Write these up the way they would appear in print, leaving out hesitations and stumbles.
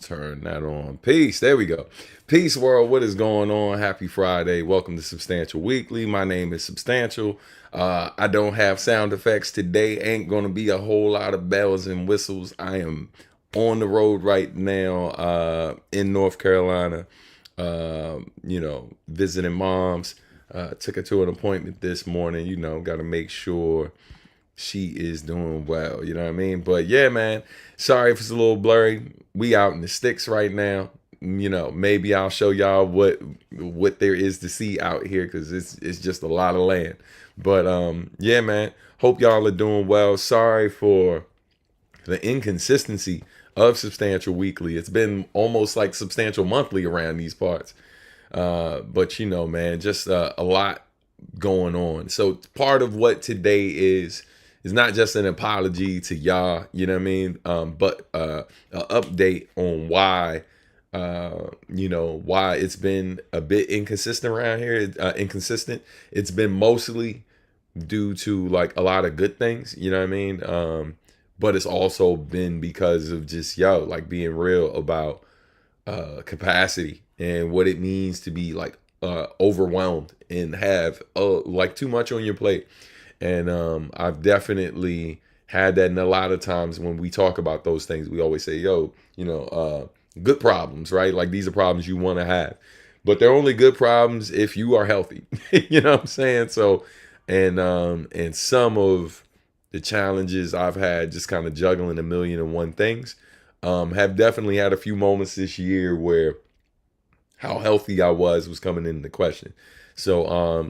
Turn that on. Peace. There we go. Peace, world. What is going on? Happy Friday. Welcome to Substantial Weekly. My name is Substantial. I don't have sound effects today. Ain't going to be a whole lot of bells and whistles. I am on the road right now in North Carolina, visiting moms. Took her to an appointment this morning. Got to make sure she is doing well. You know what I mean? But yeah, man, sorry if it's a little blurry. We out in the sticks right now. Maybe I'll show y'all what there is to see out here because it's just a lot of land. But yeah, man, hope y'all are doing well. Sorry for the inconsistency of Substantial Weekly. It's been almost like Substantial Monthly around these parts. But man, just a lot going on. So part of what today is not just an apology to y'all, you know what I mean? But an update on why it's been a bit inconsistent around here. Inconsistent. It's been mostly due to like a lot of good things, you know what I mean? But it's also been because of just like being real about capacity and what it means to be like overwhelmed and have like too much on your plate. And I've definitely had that. And a lot of times when we talk about those things, we always say, good problems, right? Like these are problems you want to have, but they're only good problems if you are healthy. You know what I'm saying? So, and some of the challenges I've had just kind of juggling a million and one things, have definitely had a few moments this year where how healthy I was coming into question. So,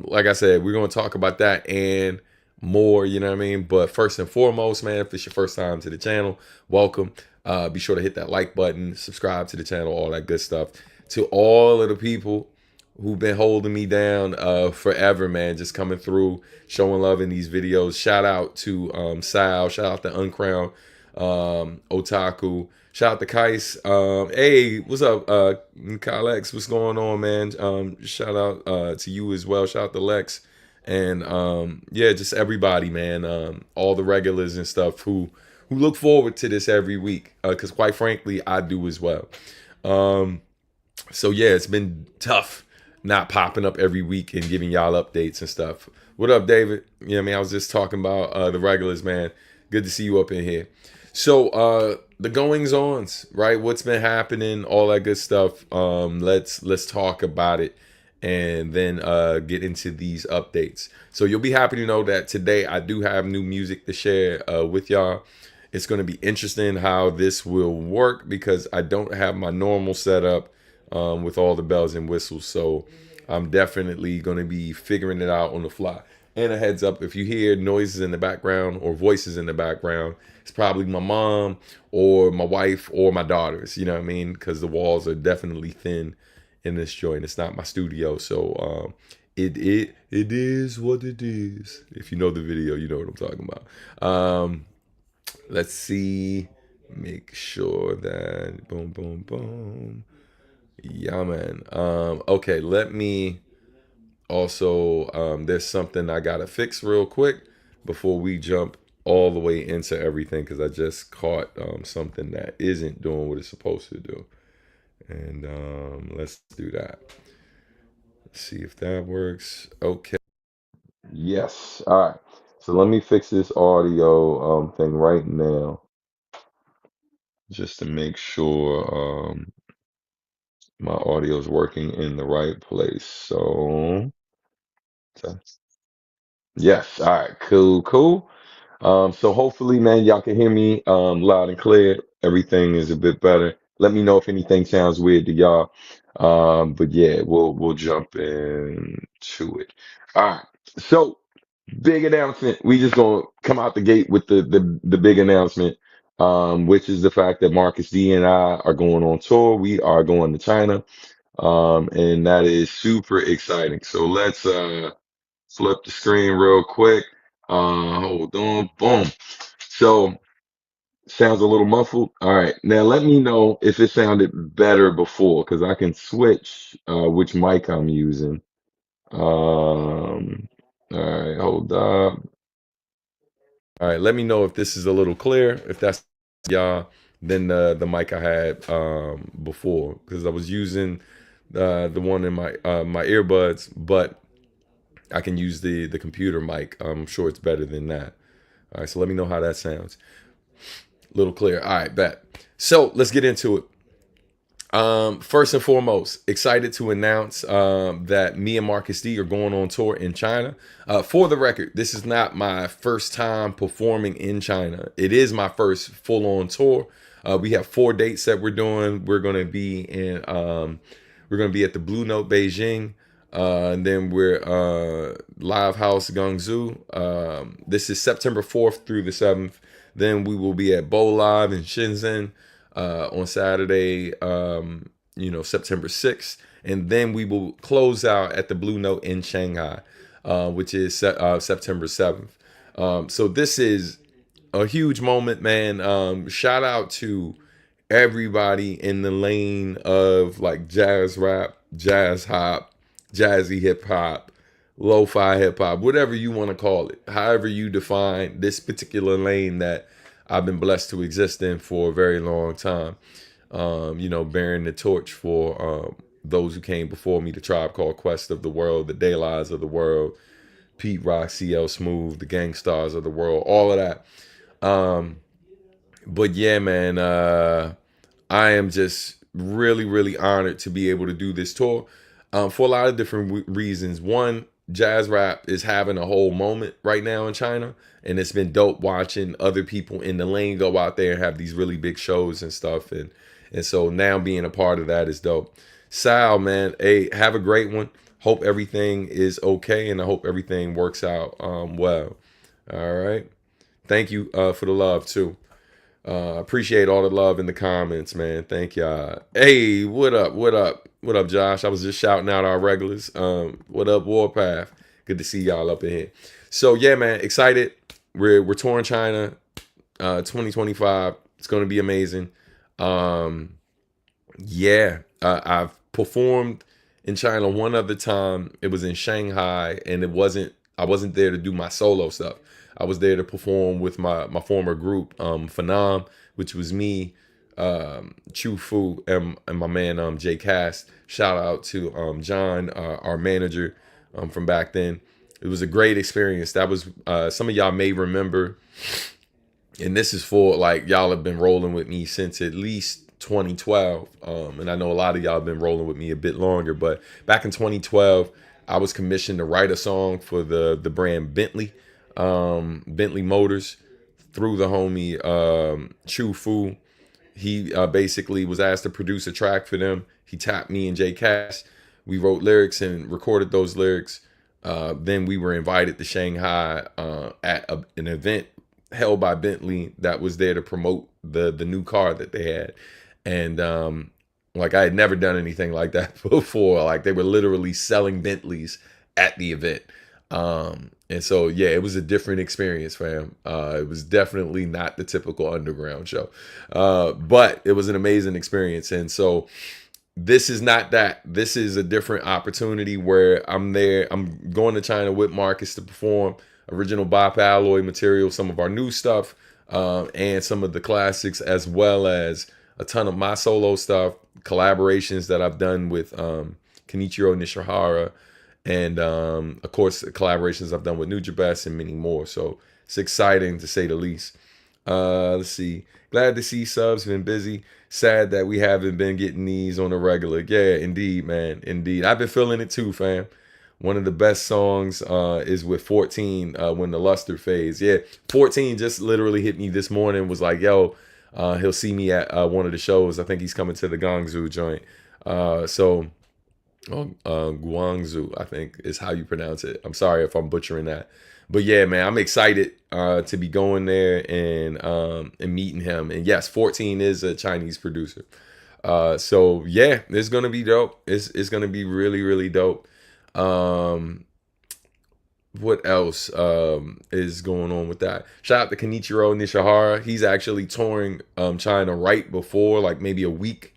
like I said, we're going to talk about that and more, you know what I mean? But first and foremost, man, if it's your first time to the channel, welcome. Be sure to hit that like button, subscribe to the channel, all that good stuff. To all of the people who've been holding me down forever, man, just coming through, showing love in these videos. Shout out to Sal, shout out to Uncrowned, Otaku, shout out to Kais. Hey, what's up, Kyle X? What's going on, man? Shout out to you as well. Shout out to Lex. And yeah, just everybody, man. All the regulars and stuff who look forward to this every week. Because quite frankly, I do as well. So yeah, it's been tough not popping up every week and giving y'all updates and stuff. What up, David? You know what I mean? I was just talking about the regulars, man. Good to see you up in here. So the goings ons, right? What's been happening, all that good stuff. Let's talk about it and then get into these updates. So you'll be happy to know that today I do have new music to share with y'all. It's going to be interesting how this will work because I don't have my normal setup with all the bells and whistles. So I'm definitely going to be figuring it out on the fly. And a heads up, if you hear noises in the background or voices in the background, it's probably my mom or my wife or my daughters, you know what I mean? Because the walls are definitely thin in this joint. It's not my studio. So it is what it is. If you know the video, you know what I'm talking about. Let's see. Make sure that boom, boom, boom. Yeah, man. Okay, let me also, there's something I gotta fix real quick before we jump all the way into everything because I just caught something that isn't doing what it's supposed to do. And let's do that. Let's see if that works. Okay. Yes. All right. So let me fix this audio thing right now just to make sure my audio is working in the right place. So yes. All right. Cool. Cool. So hopefully, man, y'all can hear me loud and clear. Everything is a bit better. Let me know if anything sounds weird to y'all. But yeah, we'll jump into it. All right. So big announcement. We just gonna come out the gate with the big announcement, which is the fact that Marcus D and I are going on tour. We are going to China, and that is super exciting. So let's flip the screen real quick. Hold on. Boom. So sounds a little muffled. All right. Now let me know if it sounded better before, because I can switch which mic I'm using. All right, hold up. All right, let me know if this is a little clear, if that's y'all. than the mic I had before, because I was using the one in my earbuds, but I can use the computer mic. I'm sure it's better than that. All right, so let me know how that sounds. A little clear. All right, bet. So let's get into it. First and foremost, excited to announce that me and Marcus D are going on tour in China. For the record, this is not my first time performing in China. It is my first full-on tour. We have 4 dates that we're doing. We're going to be in. We're going to be at the Blue Note Beijing. And then we're Live House Guangzhou. This is September 4th through the 7th. Then we will be at Bo Live in Shenzhen on Saturday, September 6th. And then we will close out at the Blue Note in Shanghai, which is September 7th. So this is a huge moment, man. Shout out to everybody in the lane of like jazz rap, jazz hop, jazzy hip hop, lo-fi hip hop, whatever you want to call it, however you define this particular lane that I've been blessed to exist in for a very long time. Bearing the torch for those who came before me, the Tribe Called Quest of the world, the De Las of the world, Pete Rock, CL Smooth, the Gang Stars of the world, all of that. But yeah, man, I am just really, really honored to be able to do this tour for a lot of different reasons. One, jazz rap is having a whole moment right now in China, and it's been dope watching other people in the lane go out there and have these really big shows and stuff. And so now being a part of that is dope. Sal, man, hey, have a great one. Hope everything is okay, and I hope everything works out well. All right. Thank you for the love, too. Appreciate all the love in the comments, man. Thank y'all. Hey, what up? What up? What up, Josh? I was just shouting out our regulars. What up, Warpath? Good to see y'all up in here. So yeah, man, excited. We're touring China, 2025. It's gonna be amazing. I've performed in China one other time. It was in Shanghai, and I wasn't there to do my solo stuff. I was there to perform with my former group, Phenom, which was me, Chu Fu, and my man Jay Cast. Shout out to John, our manager from back then. It was a great experience. That was some of y'all may remember, and this is for like y'all have been rolling with me since at least 2012, and I know a lot of y'all have been rolling with me a bit longer. But back in 2012, I was commissioned to write a song for the brand Bentley Motors through the homie Chu Fu. He basically was asked to produce a track for them. He tapped me and Jay Cash. We wrote lyrics and recorded those lyrics. Then we were invited to Shanghai at an event held by Bentley that was there to promote the new car that they had. And I had never done anything like that before. Like, they were literally selling Bentleys at the event. And so, yeah, it was a different experience, fam. It was definitely not the typical underground show. But it was an amazing experience. And so this is not that. This is a different opportunity where I'm there. I'm going to China with Marcus to perform original Bop Alloy material, some of our new stuff, and some of the classics, as well as a ton of my solo stuff, collaborations that I've done with Kenichiro Nishihara, and of course collaborations I've done with Nujabes and many more. So it's exciting to say the least. Let's see. Glad to see subs. Been busy. Sad that we haven't been getting these on a regular. Yeah, indeed, man. Indeed. I've been feeling it too, fam. One of the best songs is with 14, When the Luster Fades. Yeah, 14 just literally hit me this morning. Was like, yo, he'll see me at one of the shows. I think he's coming to the Guangzhou joint. Guangzhou, I think is how you pronounce it. I'm sorry if I'm butchering that. But yeah, man, I'm excited to be going there and meeting him. And yes, 14 is a Chinese producer. So yeah, it's gonna be dope. It's gonna be really, really dope. What else is going on with that? Shout out to Kenichiro Nishihara. He's actually touring China right before, like maybe a week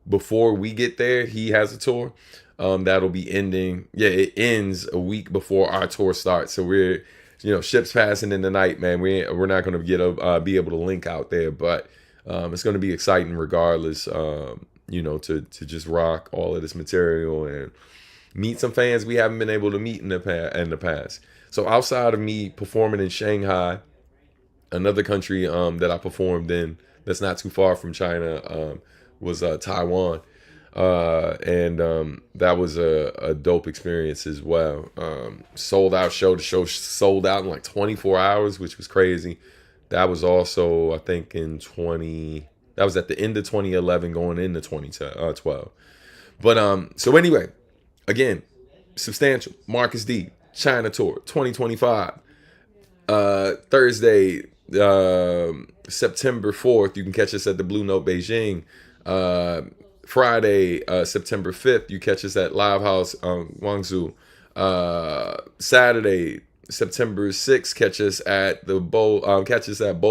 before we get there. He has a tour that'll be ending. Yeah, it ends a week before our tour starts. So we're, ships passing in the night, man. We're not gonna be able to link out there, but It's going to be exciting regardless. To just rock all of this material and meet some fans we haven't been able to meet in the past. So outside of me performing in Shanghai, another country that I performed in that's not too far from China was Taiwan. And that was a dope experience as well. Sold out show. The show sold out in like 24 hours, which was crazy. That was also, I think, that was at the end of 2011 going into 2012. But so anyway, again, substantial. Marcus D, China Tour 2025. Thursday, September 4th, you can catch us at the Blue Note Beijing. Friday, September 5th, you catch us at Live House Guangzhou. Saturday, September 6th, catch us at Bo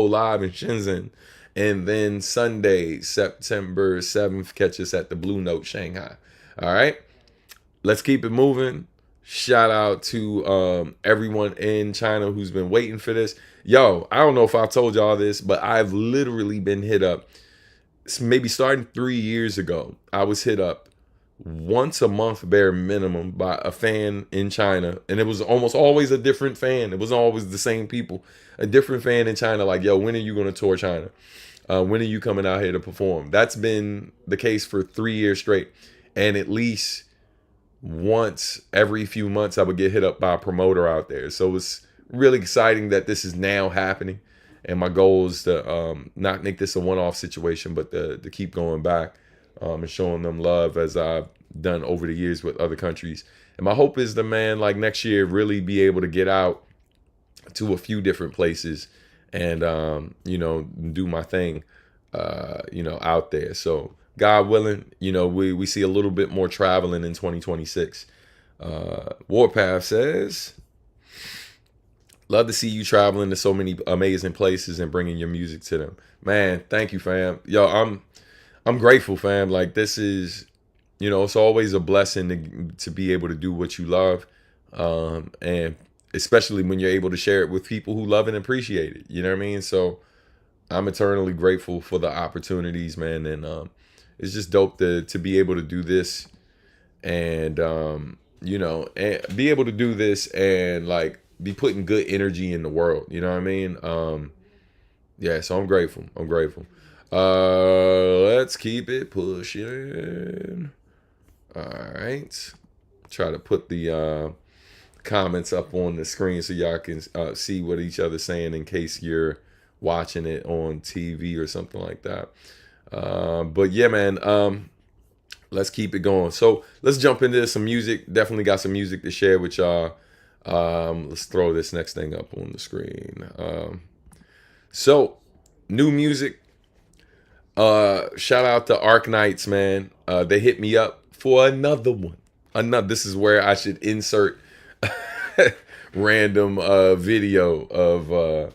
Live in Shenzhen. And then Sunday, September 7th, catch us at the Blue Note Shanghai. All right, let's keep it moving. Shout out to everyone in China who's been waiting for this. Yo, I don't know if I've told y'all this, but I've literally been hit up. Maybe starting 3 years ago, I was hit up once a month, bare minimum, by a fan in China. And it was almost always a different fan. It wasn't always the same people. A different fan in China, like, yo, when are you going to tour China? When are you coming out here to perform? That's been the case for 3 years straight. And at least once every few months, I would get hit up by a promoter out there. So it's really exciting that this is now happening. And my goal is to not make this a one-off situation, but to keep going back and showing them love as I've done over the years with other countries. And my hope is like next year, really be able to get out to a few different places and, do my thing, out there. So God willing, we see a little bit more traveling in 2026. Warpath says, love to see you traveling to so many amazing places and bringing your music to them. Man, thank you, fam. Yo, I'm grateful, fam. Like, this is, it's always a blessing to be able to do what you love. And especially when you're able to share it with people who love and appreciate it. You know what I mean? So I'm eternally grateful for the opportunities, man. And it's just dope to be able to do this and, and be able to do this and like, be putting good energy in the world. You know what I mean? Yeah, so I'm grateful. Let's keep it pushing. All right. Try to put the comments up on the screen so y'all can see what each other's saying in case you're watching it on TV or something like that. But yeah, man, let's keep it going. So let's jump into some music. Definitely got some music to share with y'all. Let's throw this next thing up on the screen. So new music. Shout out to Arknights, man. They hit me up for another one. This is where I should insert random video of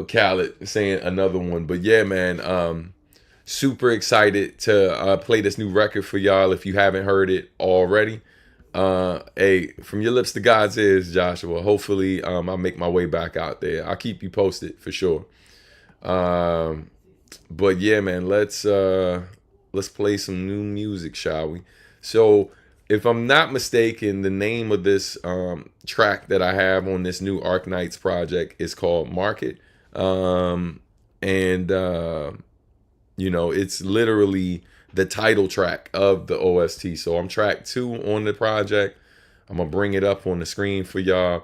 Khaled saying another one. But yeah, man, super excited to play this new record for y'all if you haven't heard it already. Hey, from your lips to God's ears, Joshua. Hopefully, I'll make my way back out there. I'll keep you posted for sure. But yeah, man, let's play some new music, shall we? So, if I'm not mistaken, the name of this track that I have on this new Arknights project is called Market. It's literally the title track of the OST. So I'm track 2 on the project. I'm gonna bring it up on the screen for y'all.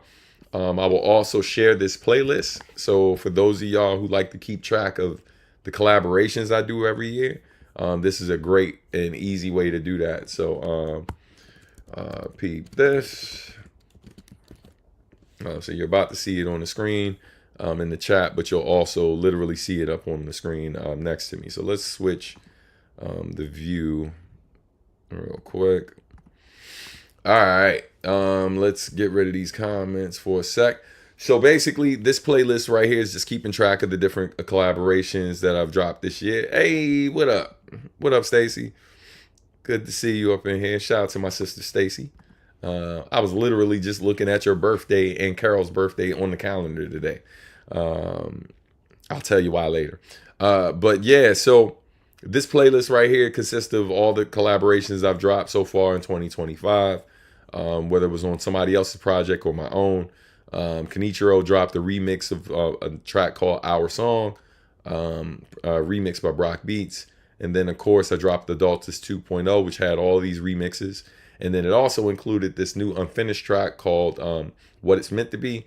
I will also share this playlist. So for those of y'all who like to keep track of the collaborations I do every year, this is a great and easy way to do that. So peep this. So you're about to see it on the screen in the chat, but you'll also literally see it up on the screen next to me. So let's switch the view real quick. All right, let's get rid of these comments for a sec. So basically, this playlist right here is just keeping track of the different collaborations that I've dropped this year. Hey, what up? What up, Stacy? Good to see you up in here. Shout out to my sister Stacy. I was literally just looking at your birthday and Carol's birthday on the calendar today. I'll tell you why later. But yeah, so this playlist right here consists of all the collaborations I've dropped so far in 2025, whether it was on somebody else's project or my own. Kenichiro dropped a remix of a track called Our Song, remixed by Brock Beats. And then, of course, I dropped Adultus 2.0, which had all these remixes. And then it also included this new unfinished track called What It's Meant to Be,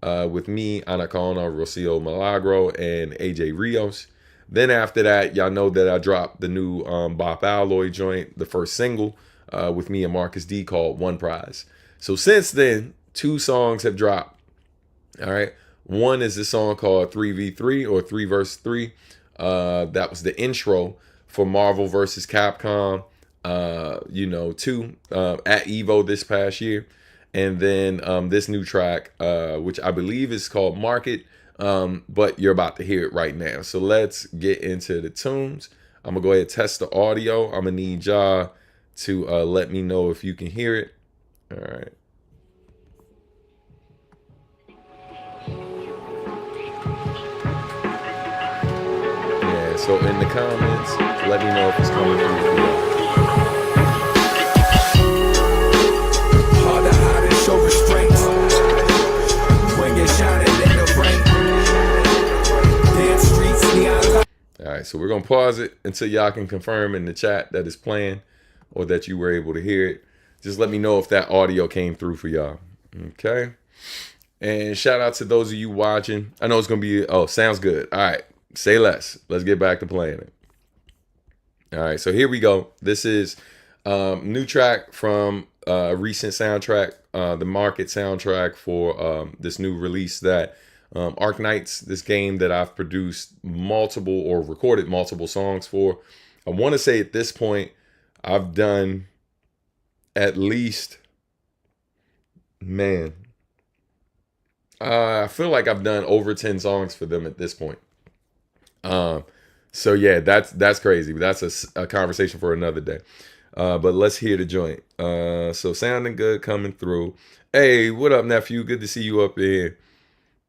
with me, Anaconda, Rocio Milagro, and AJ Rios. Then after that, y'all know that I dropped the new Bop Alloy joint, the first single, with me and Marcus D, called One Prize. So since then, 2 songs have dropped. All right. One is a song called 3v3 or 3 vs 3. That was the intro for Marvel vs. Capcom, 2 at EVO this past year. And then this new track, which I believe is called Market, but you're about to hear it right now. So let's get into the tunes. I'm going to go ahead and test the audio. I'm going to need y'all to let me know if you can hear it. All right. Yeah, so in the comments, let me know if it's coming through for y'all. Show restraint when you're shining in the rain. Damn streets, neon light. All right, so we're gonna pause it until y'all can confirm in the chat that it's playing or that you were able to hear it. Just let me know if that audio came through for y'all. Okay. And shout out to those of you watching. I know it's gonna be sounds good. All right, say less. Let's get back to playing it. All right, so here we go. This is new track from recent soundtrack, the Market soundtrack for this new release that Arknights, this game that I've produced multiple or recorded multiple songs for. I want to say at this point I've done at least, I feel like I've done over 10 songs for them at this point. So yeah, that's crazy. That's a conversation for another day. But let's hear the joint. So sounding good coming through. Hey, what up, nephew? Good to see you up here.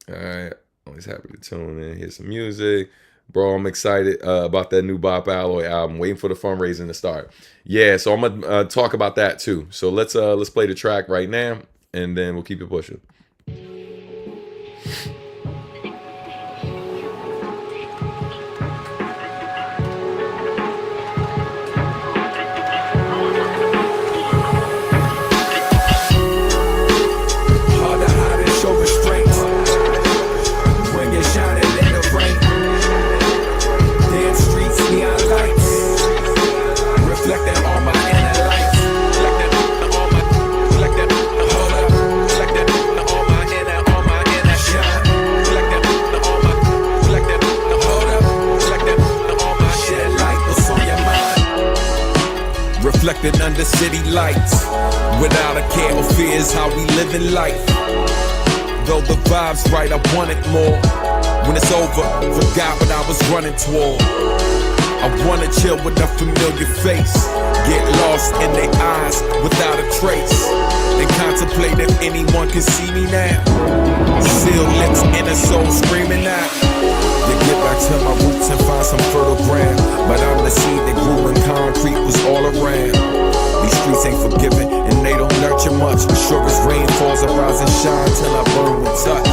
All right. Always happy to tune in, hear some music. Bro, I'm excited about that new Bop Alloy album. Waiting for the fundraising to start. Yeah, so I'm gonna talk about that too. So let's play the track right now, and then we'll keep it pushing. Reflected under city lights, without a care or fears, how we living life. Though the vibe's right, I want it more. When it's over, forgot what I was running toward. I wanna chill with a familiar face, get lost in their eyes without a trace, and contemplate if anyone can see me now. Sealed lips, inner soul screaming out. To get back to my roots and find some fertile ground, but I'm the seed that grew when concrete was all around. These streets ain't forgiving and they don't nurture much. Sure as rain falls, I rise and shine till I burn with touch.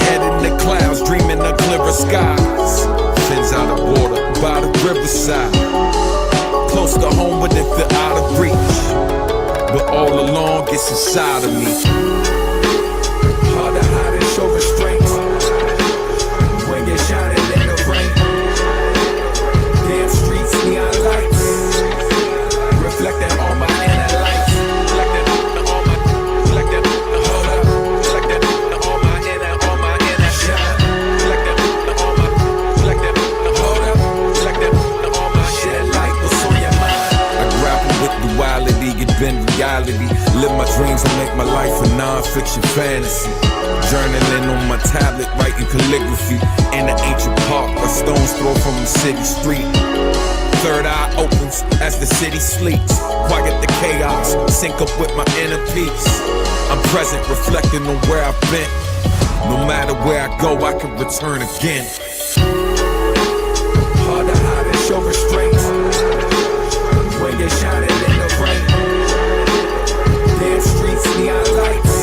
Head in the clouds, dreaming of clearer skies. Fins out of water by the riverside. Close to home, but it feel out of reach. But all along, it's inside of me. Hard to hide and show restraint. When you're shining in the rain. Damn streets, neon lights. Reflecting all my inner lights. Reflecting all my, reflecting, hold up. Reflecting all my inner shine. Reflecting all my, reflecting, hold up. Reflecting all my shed light. What's on your mind? I grapple with duality, it been reality. Live my dreams and make my life a non-fiction fantasy. Journaling on my tablet, writing calligraphy. In an ancient park, a stone's throw from the city street. Third eye opens as the city sleeps. Quiet the chaos, sync up with my inner peace. I'm present, reflecting on where I've been. No matter where I go, I can return again. show restraint when you're shining in the rain. Damn streets, neon lights,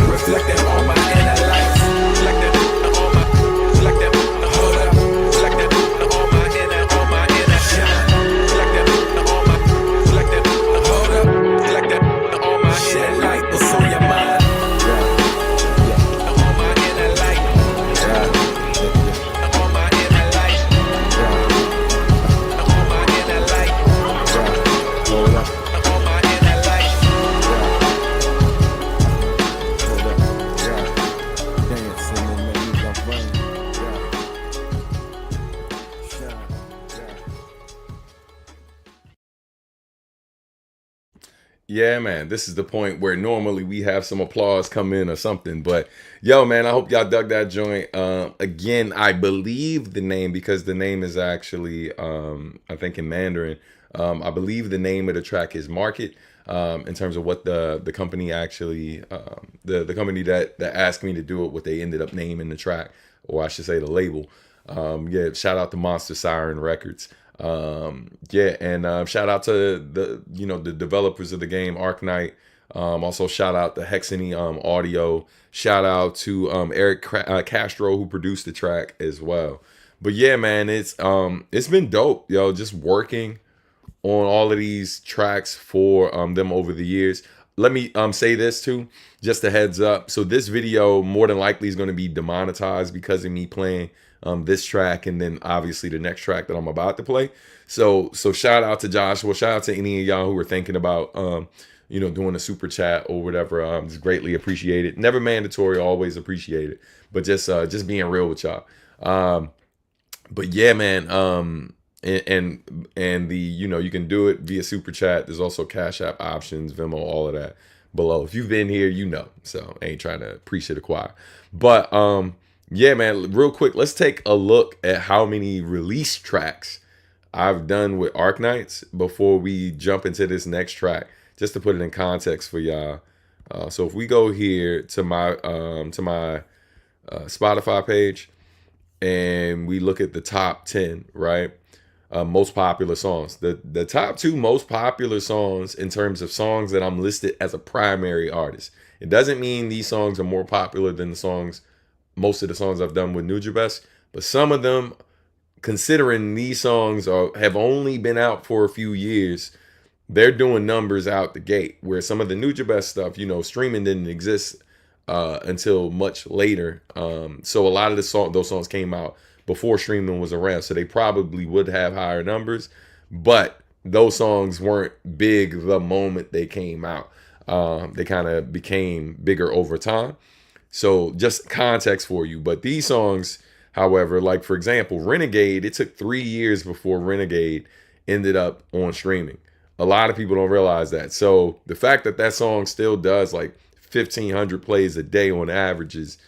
reflecting all my inner lights. Yeah, man, this is the point where normally we have some applause come in or something. But yo, man, I hope y'all dug that joint. Again, I believe the name, because the name is actually, I think in Mandarin, I believe the name of the track is Market. In terms of what the company actually, the company that asked me to do it, what they ended up naming the track, or I should say the label. Yeah, shout out to Monster Siren Records. Yeah, and shout out to the developers of the game, Arknight. Also shout out to Hexany Audio. Shout out to Eric Castro, who produced the track as well. But yeah, man, it's been dope, yo, just working on all of these tracks for them over the years. Let me say this too, just a heads up. So this video more than likely is going to be demonetized because of me playing this track, and then obviously the next track that I'm about to play. So shout out to Joshua, shout out to any of y'all who are thinking about doing a super chat or whatever. It's greatly appreciated. Never mandatory, always appreciated, but just being real with y'all. But yeah, man, and the you can do it via super chat. There's also Cash App options, Venmo, all of that below. If you've been here, so I ain't trying to preach to the choir. But yeah, man, real quick, let's take a look at how many release tracks I've done with Arknights before we jump into this next track, just to put it in context for y'all. So if we go here to my Spotify page and we look at the top 10, right? Most popular songs. The top 2 most popular songs in terms of songs that I'm listed as a primary artist. It doesn't mean these songs are more popular than most of the songs I've done with Nujabes, but some of them, considering these songs have only been out for a few years, they're doing numbers out the gate. Where some of the Nujabes stuff, streaming didn't exist until much later. So a lot of those songs came out before streaming was around, so they probably would have higher numbers, but those songs weren't big the moment they came out. They kind of became bigger over time. So just context for you. But these songs, however, like for example, Renegade, it took 3 years before Renegade ended up on streaming. A lot of people don't realize that. So the fact that that song still does like 1,500 plays a day on average is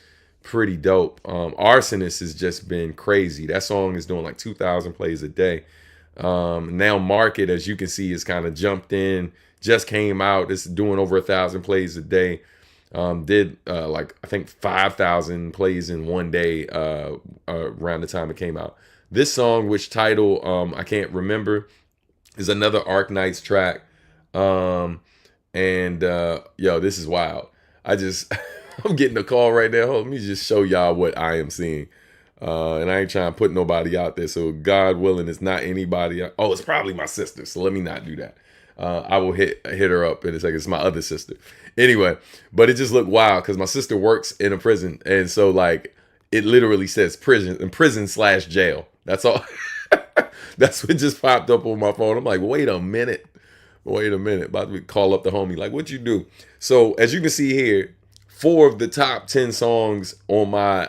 pretty dope. Arsonist has just been crazy. That song is doing like 2,000 plays a day. Now Market, as you can see, has kind of jumped in, just came out. It's doing over 1,000 plays a day. Did like I think 5,000 plays in one day around the time it came out. This song, which title I can't remember, is another Arknights track. Yo, this is wild. I'm getting a call right now. Let me just show y'all what I am seeing. And I ain't trying to put nobody out there. So God willing, it's not anybody. Oh, it's probably my sister. So let me not do that. I will hit her up in a second. It's my other sister. Anyway, but it just looked wild because my sister works in a prison. And so like it literally says prison/jail. That's all. That's what just popped up on my phone. I'm like, wait a minute. About to call up the homie. Like, what you do? So as you can see here, 4 of the top 10 songs on my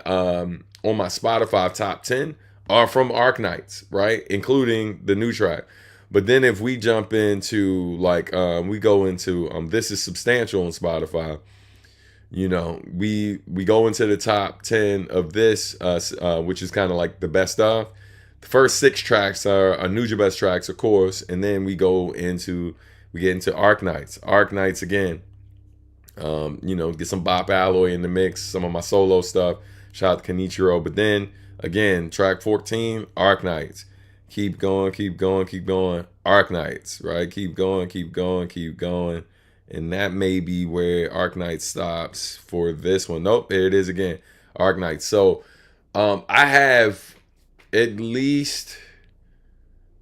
Spotify top 10 are from Arknights, right? Including the new track. But then if we jump into like we go into This Is Substantial on Spotify, we go into the top 10 of this, which is kind of like the best of. The first 6 tracks are Nujabes tracks, of course, and then we get into Arknights. Arknights again. Get some Bop Alloy in the mix, some of my solo stuff. Shout out to Kenichiro. But then again, track 14, Arknights. Keep going, keep going, keep going. Arknights, right? Keep going, keep going, keep going. And that may be where Arknights stops for this one. Nope, there it is again. Arknights. So I have at least,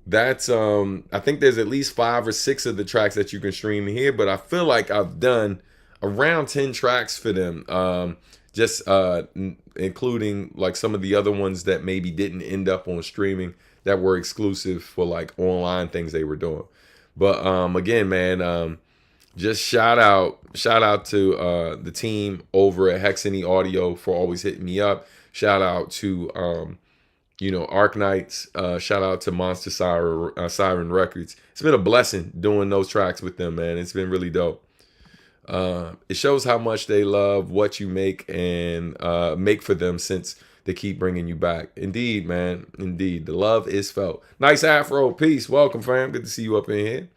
that's I think there's at least 5 or 6 of the tracks that you can stream here, but I feel like I've done around 10 tracks for them. Just including like some of the other ones that maybe didn't end up on streaming that were exclusive for like online things they were doing. But again, man, just shout out to the team over at Hexany Audio for always hitting me up. Shout out to Arknights. Shout out to Monster Siren Records. It's been a blessing doing those tracks with them, man. It's been really dope. It shows how much they love what you make and make for them, since they keep bringing you back. Indeed, man. Indeed. The love is felt. Nice afro. Peace. Welcome, fam. Good to see you up in here.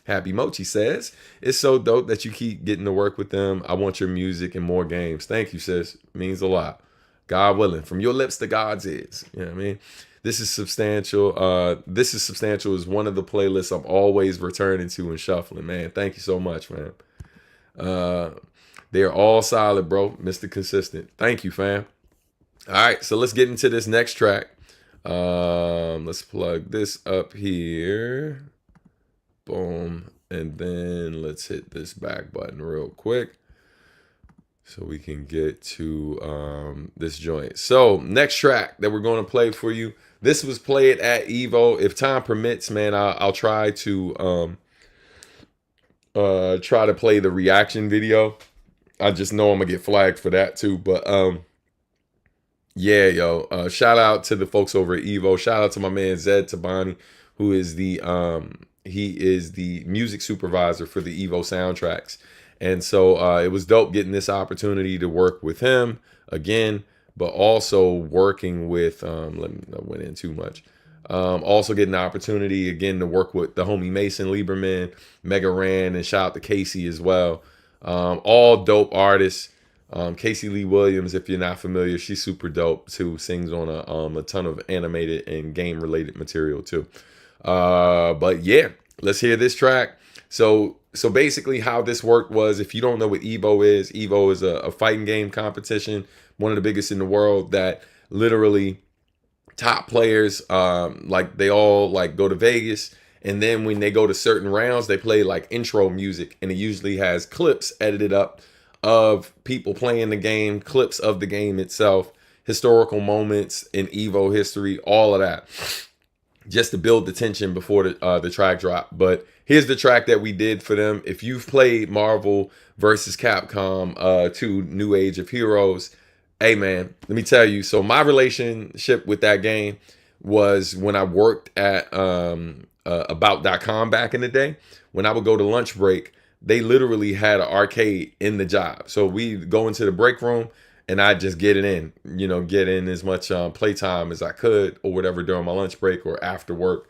Happy Mochi says, it's so dope that you keep getting to work with them. I want your music and more games. Thank you, sis. It means a lot. God willing. From your lips to God's ears. You know what I mean? This is substantial. This is substantial is one of the playlists I'm always returning to and shuffling, man. Thank you so much, man. They're all solid, bro. Mr. Consistent. Thank you, fam. All right, so let's get into this next track. Let's plug this up here. Boom. And then let's hit this back button real quick so we can get to this joint. So next track that we're going to play for you. This was played at Evo. If time permits, man, I'll try to play the reaction video. I just know I'm gonna get flagged for that too. But yeah, yo, shout out to the folks over at Evo. Shout out to my man Zed Tabani, who is the he is the music supervisor for the Evo soundtracks. And so it was dope getting this opportunity to work with him again, but also working with let me not went in too much. Also getting the opportunity again to work with the homie Mason Lieberman, Mega Ran, and shout out to Casey as well. All dope artists. Casey Lee Williams, if you're not familiar, she's super dope too. Sings on a ton of animated and game related material too. But yeah, let's hear this track. So basically how this worked was, if you don't know what Evo is a fighting game competition, one of the biggest in the world, that literally top players, like they all like go to Vegas, and then when they go to certain rounds, they play like intro music, and it usually has clips edited up of people playing the game, clips of the game itself, historical moments in Evo history, all of that, just to build the tension before the track drop. But here's the track that we did for them. If you've played Marvel vs. Capcom 2 New Age of Heroes, hey man, let me tell you. So my relationship with that game was when I worked at About.com back in the day. When I would go to lunch break, they literally had an arcade in the job. So we go into the break room and I just get it in, get in as much playtime as I could or whatever during my lunch break or after work.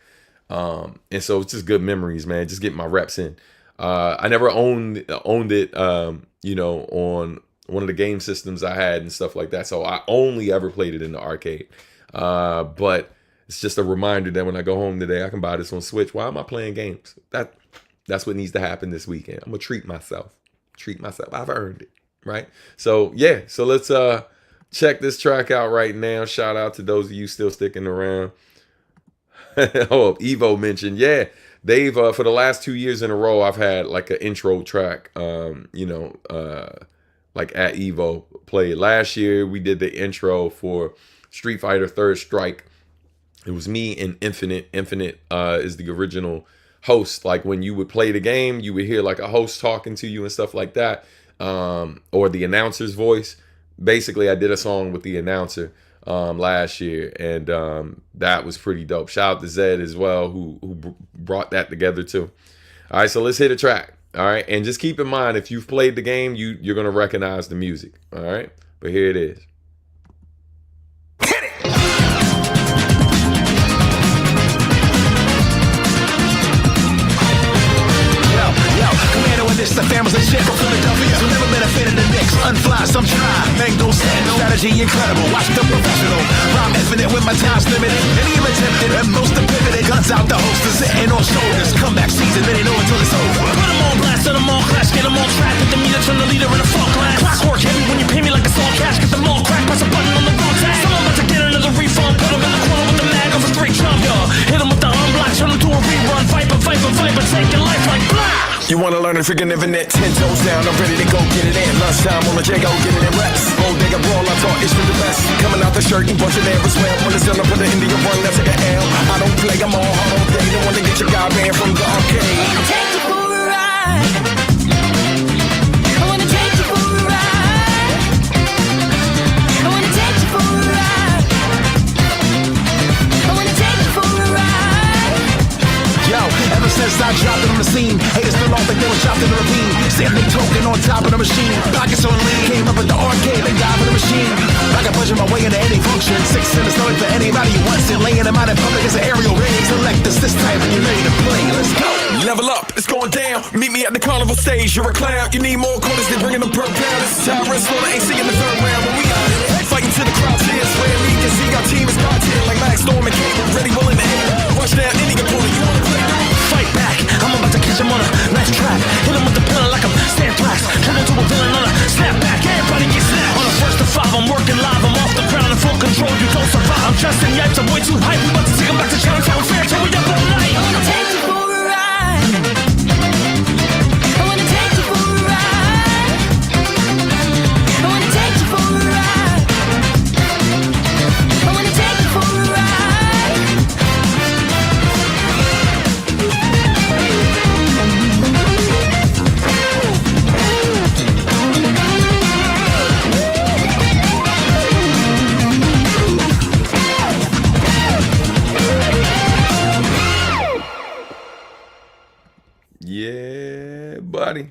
And so it's just good memories, man. Just getting my reps in. I never owned it, on one of the game systems I had and stuff like that. So I only ever played it in the arcade. But it's just a reminder that when I go home today, I can buy this on Switch. Why am I playing games? That's what needs to happen this weekend. I'm gonna treat myself. I've earned it, right? So yeah. So let's check this track out right now. Shout out to those of you still sticking around. Oh, Evo mentioned, yeah. They've for the last 2 years in a row, I've had like an intro track. Like at Evo played. Last year we did the intro for Street Fighter Third Strike. It was me and Infinite. Infinite is the original host. Like when you would play the game, you would hear like a host talking to you and stuff like that, or the announcer's voice. Basically, I did a song with the announcer last year, and that was pretty dope. Shout out to Zed as well, who brought that together too. All right, so let's hit a track. All right, and just keep in mind, if you've played the game, you're gonna recognize the music. All right, but here it is. This the family's legit from Philadelphia. So never been a fan of the Knicks. Unfly, some try. Mango stand, strategy incredible. Watch the professional. Rhyme infinite with my time's limited. Any attempted, and most of pivoted. Guns out, the host is sitting on shoulders. Comeback season, they know until it's over. Put them on blast, let them all clash, get them all trapped. With the meter, turn the leader in a full class. Clockwork heavy when you pay me like it's all cash. Get them all cracked, press a button on the wrong tag. Someone about to get another refund. Put them in the corner with the mag over straight Trump. Yo, hit them with the unblock, turn them to a rerun. Viper, take your life like blah. You wanna learn and freaking internet, 10 toes down, I'm ready to go get it in. Lunchtime on the J-Go, get it in reps. Bodega brawl, I thought it's for the best. Coming out the shirt and bunch of there as well. When it's done, I put it into your run, that's like an L. I don't play, I'm all hard all day. Don't wanna get your guy banned from the arcade. I wanna take you for a ride. I wanna take you for a ride. I wanna take you for a ride. I wanna take you for a ride. Yo, ever since I dropped it on the scene, haters still all think they was dropped in the ravine. Standing token on top of the machine. Pockets on lean, came up at the arcade and dive in the machine. I got punching my way into any function. 6 in the stomach for anybody who wants it. Laying them out in public as an aerial raid. Select this type and you're ready to play. Let's go. Level up, it's going down. Meet me at the carnival stage, you're a clown. You need more quarters than bringing them per pound. This is Tyrus, Slaughter, ain't seeing the third round. When we out here, fighting to the crowd tears. Where we can see our team is God tier. Like Max Storm and Cable, ready, willing to air. Rush down any opponent, you wanna play? Fight back, I'm about to catch him on a nice track. Hit him with the pillar like I'm Sandflax. Turn into a villain on a snapback. Everybody get snapped. On a 1st to 5, I'm working live. I'm off the ground in full control. You don't survive. I'm Justin Yipes. I'm way too hype. We about to take him back to Chinatown Fair. Till we up all night. I wanna take you for a ride. I wanna take you for a ride. I wanna take you for a ride. I wanna take you for a ride. Yeah, buddy.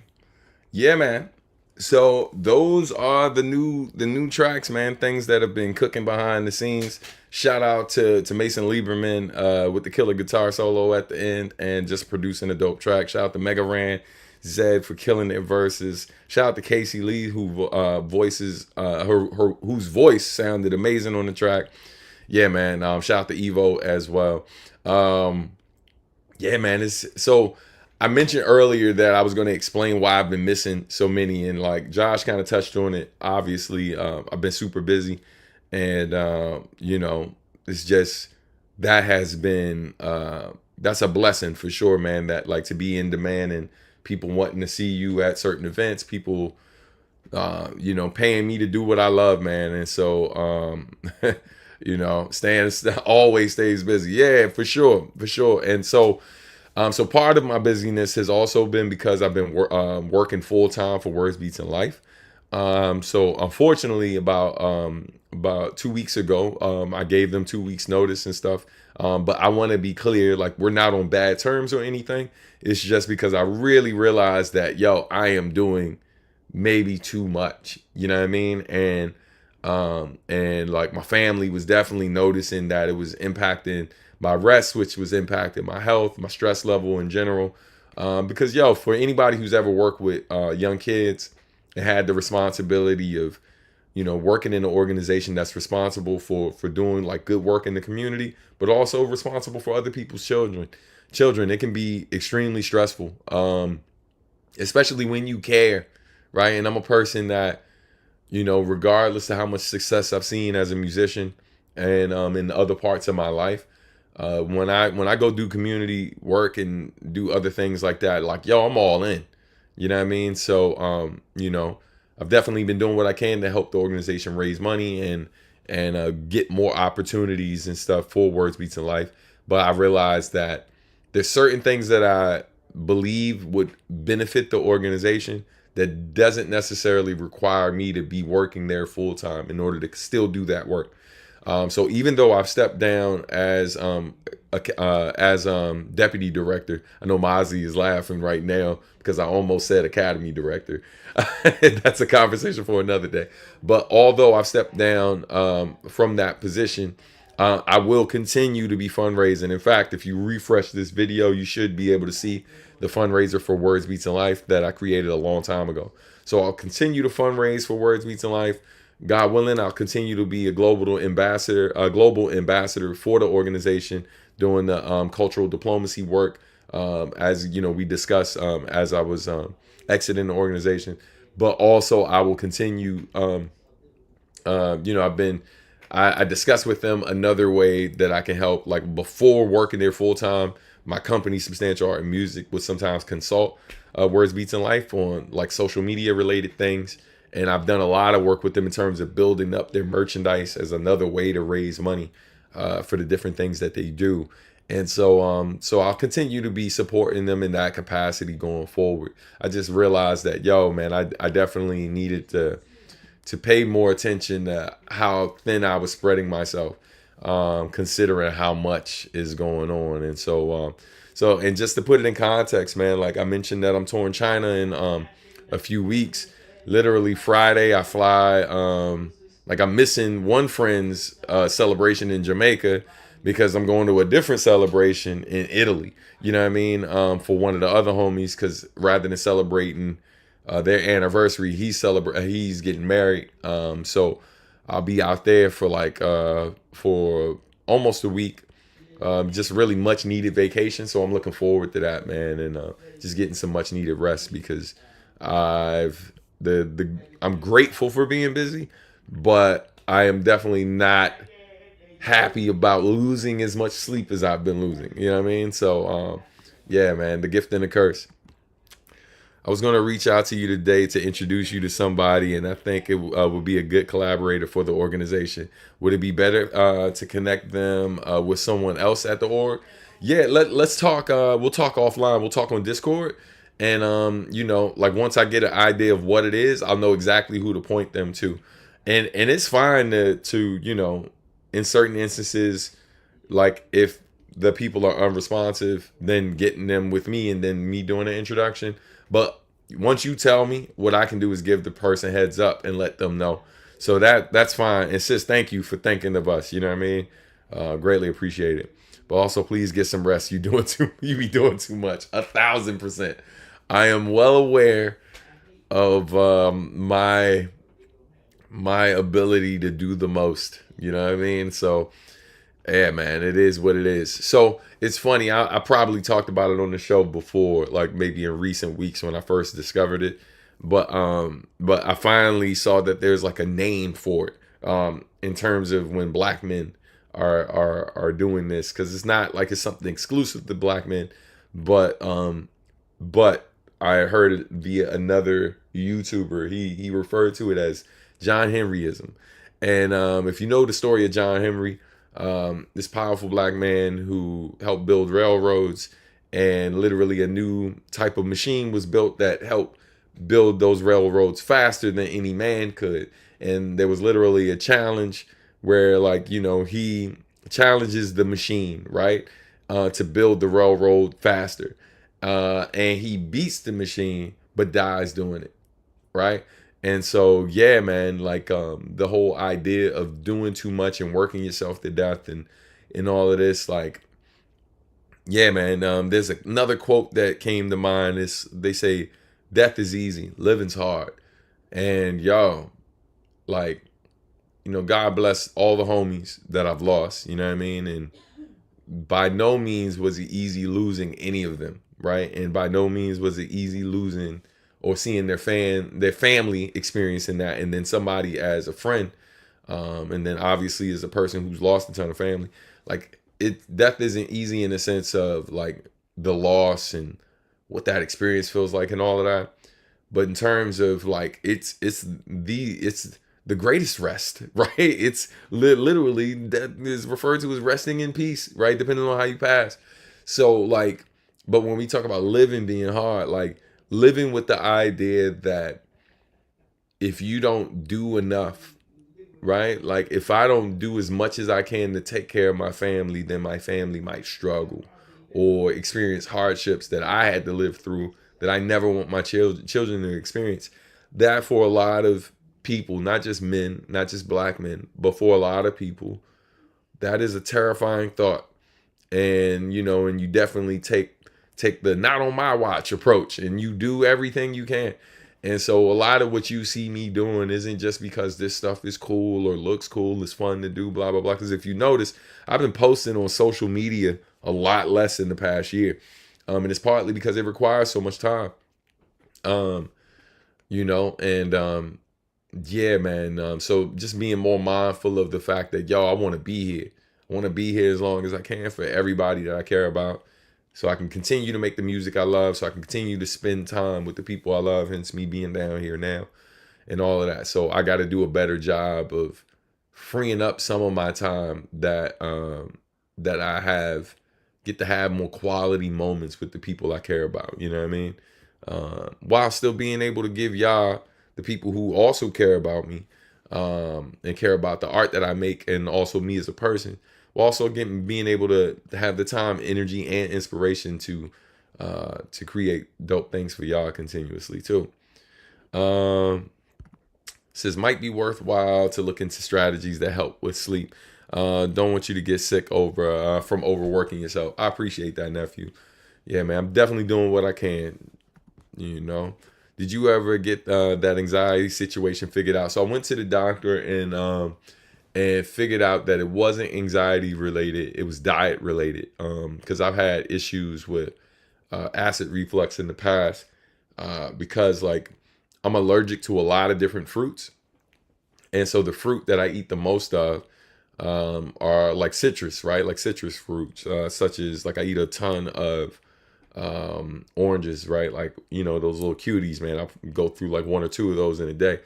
Yeah, man. So those are the new tracks, man. Things that have been cooking behind the scenes. Shout out to Mason Lieberman with the killer guitar solo at the end and just producing a dope track. Shout out to Mega Ran, Zed for killing their verses. Shout out to Casey Lee who voices whose voice sounded amazing on the track. Yeah, man. Shout out to Evo as well. Yeah, man. So I mentioned earlier that I was going to explain why I've been missing so many, and like Josh kind of touched on it. Obviously, I've been super busy, and you know, it's just that has been that's a blessing for sure, man. That like to be in demand and people wanting to see you at certain events, people you know, paying me to do what I love, man. And so you know, Stan always stays busy. Yeah, for sure. And so so part of my busyness has also been because I've been working full time for Words Beats and Life. So unfortunately, about 2 weeks ago, I gave them 2 weeks notice and stuff. But I want to be clear, like we're not on bad terms or anything. It's just because I really realized that, yo, I am doing maybe too much. You know what I mean? And like my family was definitely noticing that it was impacting my rest, which was impacting my health, my stress level in general. Because, yo, for anybody who's ever worked with young kids and had the responsibility of, you know, working in an organization that's responsible for doing like good work in the community, but also responsible for other people's children, it can be extremely stressful, especially when you care, right? And I'm a person that, you know, regardless of how much success I've seen as a musician and in other parts of my life, when I go do community work and do other things like that, like, yo, I'm all in, you know what I mean? So, you know, I've definitely been doing what I can to help the organization raise money and get more opportunities and stuff for Words Beats and Life. But I realized that there's certain things that I believe would benefit the organization that doesn't necessarily require me to be working there full time in order to still do that work. So even though I've stepped down as deputy director, I know Mozzie is laughing right now because I almost said academy director. That's a conversation for another day. But although I've stepped down from that position, I will continue to be fundraising. In fact, if you refresh this video, you should be able to see the fundraiser for Words Beats and Life that I created a long time ago. So I'll continue to fundraise for Words Beats and Life. God willing, I'll continue to be a global ambassador for the organization doing the cultural diplomacy work, as you know, we discussed, as I was exiting the organization. But also I will continue, I discussed with them another way that I can help. Like before working there full time, my company, Substantial Art and Music, would sometimes consult Words Beats and Life on like social media related things. And I've done a lot of work with them in terms of building up their merchandise as another way to raise money for the different things that they do. And so I'll continue to be supporting them in that capacity going forward. I just realized that, yo, man, I definitely needed to pay more attention to how thin I was spreading myself, considering how much is going on. And and just to put it in context, man, like I mentioned that I'm touring China in a few weeks. Literally Friday I fly. Like I'm missing one friend's celebration in Jamaica because I'm going to a different celebration in Italy. You know what I mean? For one of the other homies, because rather than celebrating their anniversary, he's getting married. So I'll be out there for almost a week. Just really much needed vacation. So I'm looking forward to that, man, and just getting some much needed rest because I'm grateful for being busy, but I am definitely not happy about losing as much sleep as I've been losing. You know what I mean? So yeah, man, the gift and the curse. I was going to reach out to you today to introduce you to somebody, and I think it would be a good collaborator for the organization. Would it be better to connect them with someone else at the org? Yeah, let's talk. We'll talk offline. We'll talk on Discord. And, like once I get an idea of what it is, I'll know exactly who to point them to. And it's fine to in certain instances, like if the people are unresponsive, then getting them with me and then me doing an introduction. But once you tell me, what I can do is give the person heads up and let them know. So that's fine. And sis, thank you for thinking of us. You know what I mean? Greatly appreciate it. But also please get some rest. You be doing too much. 1,000%. I am well aware of my ability to do the most. You know what I mean? So yeah, man, it is what it is. So it's funny. I probably talked about it on the show before, like maybe in recent weeks when I first discovered it. But I finally saw that there's like a name for it in terms of when black men are doing this, because it's not like it's something exclusive to black men, but I heard it via another YouTuber. He referred to it as John Henryism. And if you know the story of John Henry, this powerful black man who helped build railroads, and literally a new type of machine was built that helped build those railroads faster than any man could. And there was literally a challenge where he challenges the machine, right, to build the railroad faster. And he beats the machine, but dies doing it, right? And so, yeah, man, the whole idea of doing too much and working yourself to death and all of this, yeah, man, there's another quote that came to mind. They say, death is easy, living's hard. And God bless all the homies that I've lost, you know what I mean? And by no means was it easy losing any of them, right? And by no means was it easy losing or seeing their family experiencing that, and then somebody as a friend, and then obviously as a person who's lost a ton of family. Death isn't easy in the sense of the loss and what that experience feels like and all of that, but in terms of it's the greatest rest, right? It's literally that is referred to as resting in peace, right? Depending on how you pass. So but when we talk about living being hard, living with the idea that if you don't do enough, right? If I don't do as much as I can to take care of my family, then my family might struggle or experience hardships that I had to live through that I never want my children to experience. That for a lot of people, not just men, not just black men, but for a lot of people, that is a terrifying thought. And, and you definitely take the not on my watch approach, and you do everything you can. And so a lot of what you see me doing isn't just because this stuff is cool or looks cool, it's fun to do, blah, blah, blah. Because if you notice, I've been posting on social media a lot less in the past year. And it's partly because it requires so much time. Yeah, man. So just being more mindful of the fact that, yo, I want to be here. I want to be here as long as I can for everybody that I care about. So I can continue to make the music I love. So I can continue to spend time with the people I love. Hence me being down here now and all of that. So I got to do a better job of freeing up some of my time that I get to have more quality moments with the people I care about. You know what I mean? While still being able to give y'all, the people who also care about me, and care about the art that I make and also me as a person, while also being able to have the time, energy, and inspiration to create dope things for y'all continuously too. Says might be worthwhile to look into strategies that help with sleep. Don't want you to get sick from overworking yourself. I appreciate that, nephew. Yeah, man, I'm definitely doing what I can. You know, did you ever get that anxiety situation figured out? So I went to the doctor and figured out that it wasn't anxiety related. It was diet related. Because I've had issues with acid reflux in the past because like I'm allergic to a lot of different fruits. And so the fruit that I eat the most of are like citrus, right? Like citrus fruits, such as like I eat a ton of oranges, right? Like, you know, those little cuties, man. I go through like 1 or 2 of those in a day.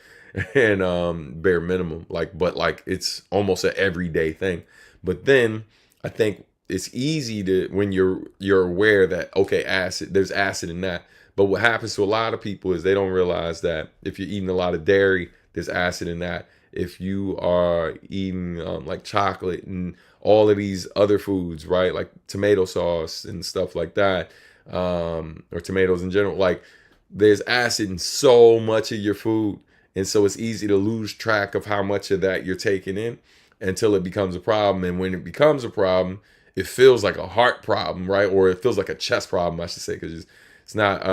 And bare minimum, but it's almost an everyday thing. But then I think it's easy to, when you're aware that, okay, there's acid in that. But what happens to a lot of people is they don't realize that if you're eating a lot of dairy, there's acid in that. If you are eating like chocolate and all of these other foods, right, like tomato sauce and stuff like that, or tomatoes in general, like there's acid in so much of your food. And so it's easy to lose track of how much of that you're taking in until it becomes a problem. And when it becomes a problem, it feels like a heart problem, right? Or it feels like a chest problem, I should say, because it's not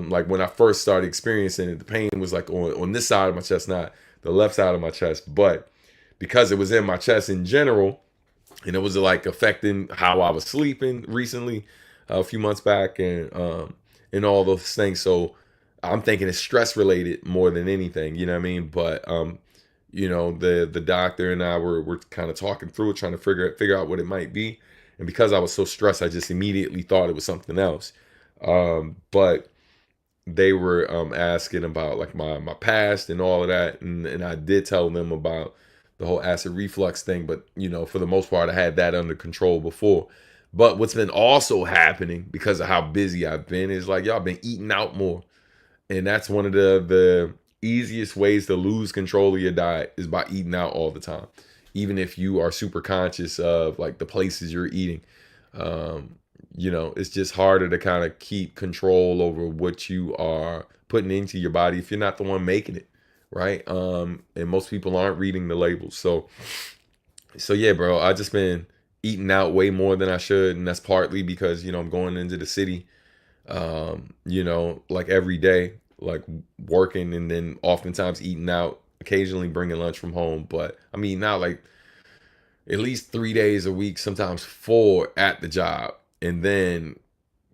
like when I first started experiencing it, the pain was like on this side of my chest, not the left side of my chest. But because it was in my chest in general, and it was like affecting how I was sleeping recently, a few months back, and all those things. So I'm thinking it's stress related more than anything, you know what I mean? But you know, the doctor and I were kind of talking through it, trying to figure out what it might be. And because I was so stressed, I just immediately thought it was something else. But they were asking about like my past and all of that, and I did tell them about the whole acid reflux thing, but you know, for the most part, I had that under control before. But what's been also happening because of how busy I've been is like, y'all been eating out more. And that's one of the easiest ways to lose control of your diet is by eating out all the time. Even if you are super conscious of like the places you're eating, you know, it's just harder to kind of keep control over what you are putting into your body if you're not the one making it, right? And most people aren't reading the labels. So yeah, bro, I just been eating out way more than I should. And that's partly because, you know, I'm going into the city, you know, like every day, like working, and then oftentimes eating out, occasionally bringing lunch from home. But I'm eating out like at least 3 days a week, sometimes 4 at the job, and then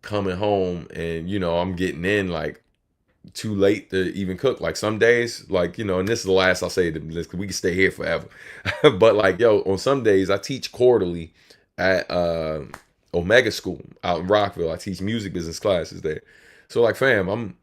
coming home and, you know, I'm getting in like too late to even cook. Like some days, like, you know, and this is the last I'll say this, we can stay here forever. But like, yo, on some days I teach quarterly at Omega School out in Rockville. I teach music business classes there. So like, fam,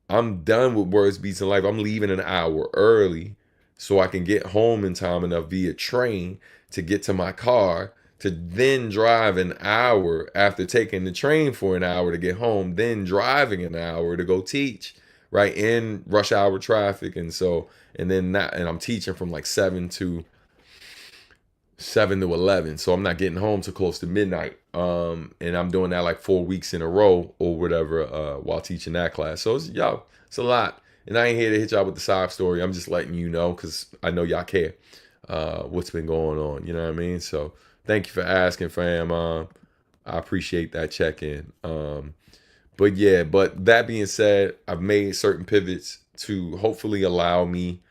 I'm done with Words Beats and Life. I'm leaving an hour early so I can get home in time enough via train to get to my car, to then drive an hour after taking the train for an hour to get home, then driving an hour to go teach, right, in rush hour traffic. And so, and I'm teaching from like 7 to 11. So I'm not getting home till close to midnight. And I'm doing that like 4 weeks in a row or whatever, while teaching that class. So it's a lot. And I ain't here to hit y'all with the sob story. I'm just letting you know, because I know y'all care what's been going on. You know what I mean? So thank you for asking, fam. I appreciate that check-in. But that being said, I've made certain pivots to hopefully allow me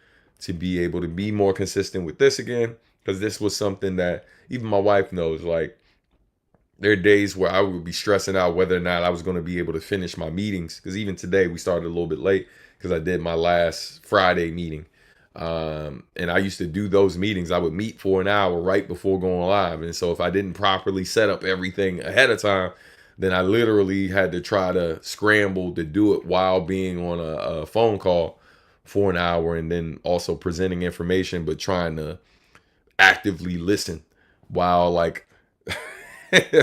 to be able to be more consistent with this again, because this was something that even my wife knows. Like, there are days where I would be stressing out whether or not I was going to be able to finish my meetings, because even today we started a little bit late because I did my last Friday meeting. And I used to do those meetings. I would meet for an hour right before going live. And so if I didn't properly set up everything ahead of time, then I literally had to try to scramble to do it while being on a phone call for an hour, and then also presenting information, but trying to actively listen while like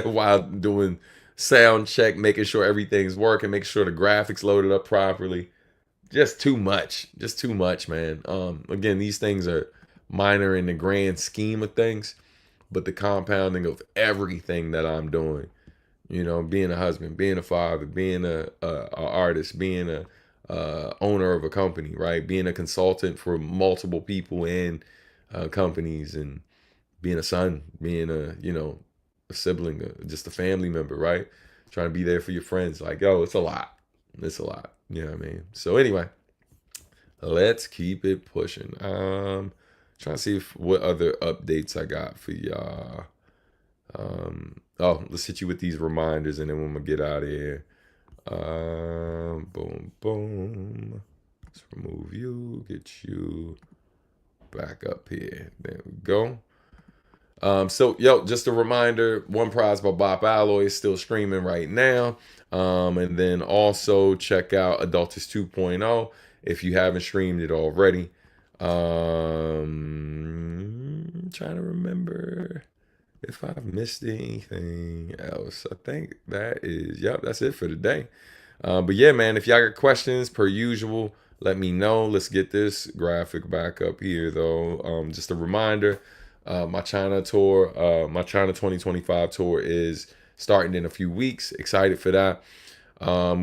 while doing sound check, making sure everything's working, making sure the graphics loaded up properly. Just too much, man. Again, these things are minor in the grand scheme of things, but the compounding of everything that I'm doing, you know, being a husband, being a father, being a artist, being a owner of a company, right? Being a consultant for multiple people and companies, and being a son, being a sibling, just a family member, right? Trying to be there for your friends. Like, yo, it's a lot. It's a lot. You know what I mean? So anyway, let's keep it pushing. Trying to see what other updates I got for y'all. Let's hit you with these reminders, and then we're gonna get out of here. Boom, boom. Let's remove you, get you back up here. There we go. Just a reminder, One Prize by Bop Alloy is still streaming right now. And then also check out Adultus 2.0 if you haven't streamed it already. Trying to remember if I've missed anything else. I think that's it for today. But yeah, man, if y'all got questions, per usual, let me know. Let's get this graphic back up here, though. Just a reminder, my China tour, my China 2025 tour is starting in a few weeks. Excited for that.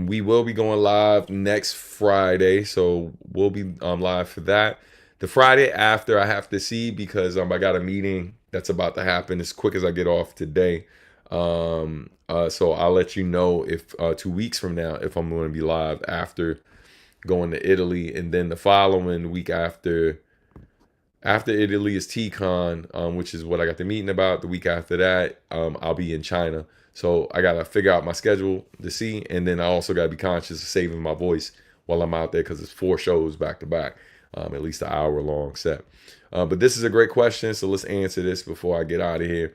We will be going live next Friday, so we'll be live for that. The Friday after, I have to see, because I got a meeting that's about to happen as quick as I get off today. So I'll let you know if 2 weeks from now if I'm going to be live after going to Italy, and then the following week after Italy is TCon, which is what I got the meeting about. The week after that, I'll be in China. So I got to figure out my schedule to see. And then I also got to be conscious of saving my voice while I'm out there, because it's 4 shows back to back, at least an hour long set. But this is a great question. So let's answer this before I get out of here.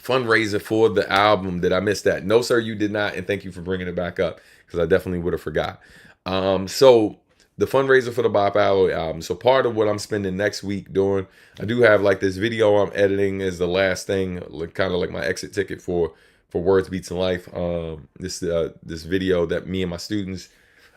Fundraiser for the album. Did I miss that? No, sir, you did not. And thank you for bringing it back up, because I definitely would have forgot. So the fundraiser for the Bop Alloy album. So part of what I'm spending next week doing, I do have like this video I'm editing as the last thing, kind of like my exit ticket for Words Beats and Life. This video that me and my students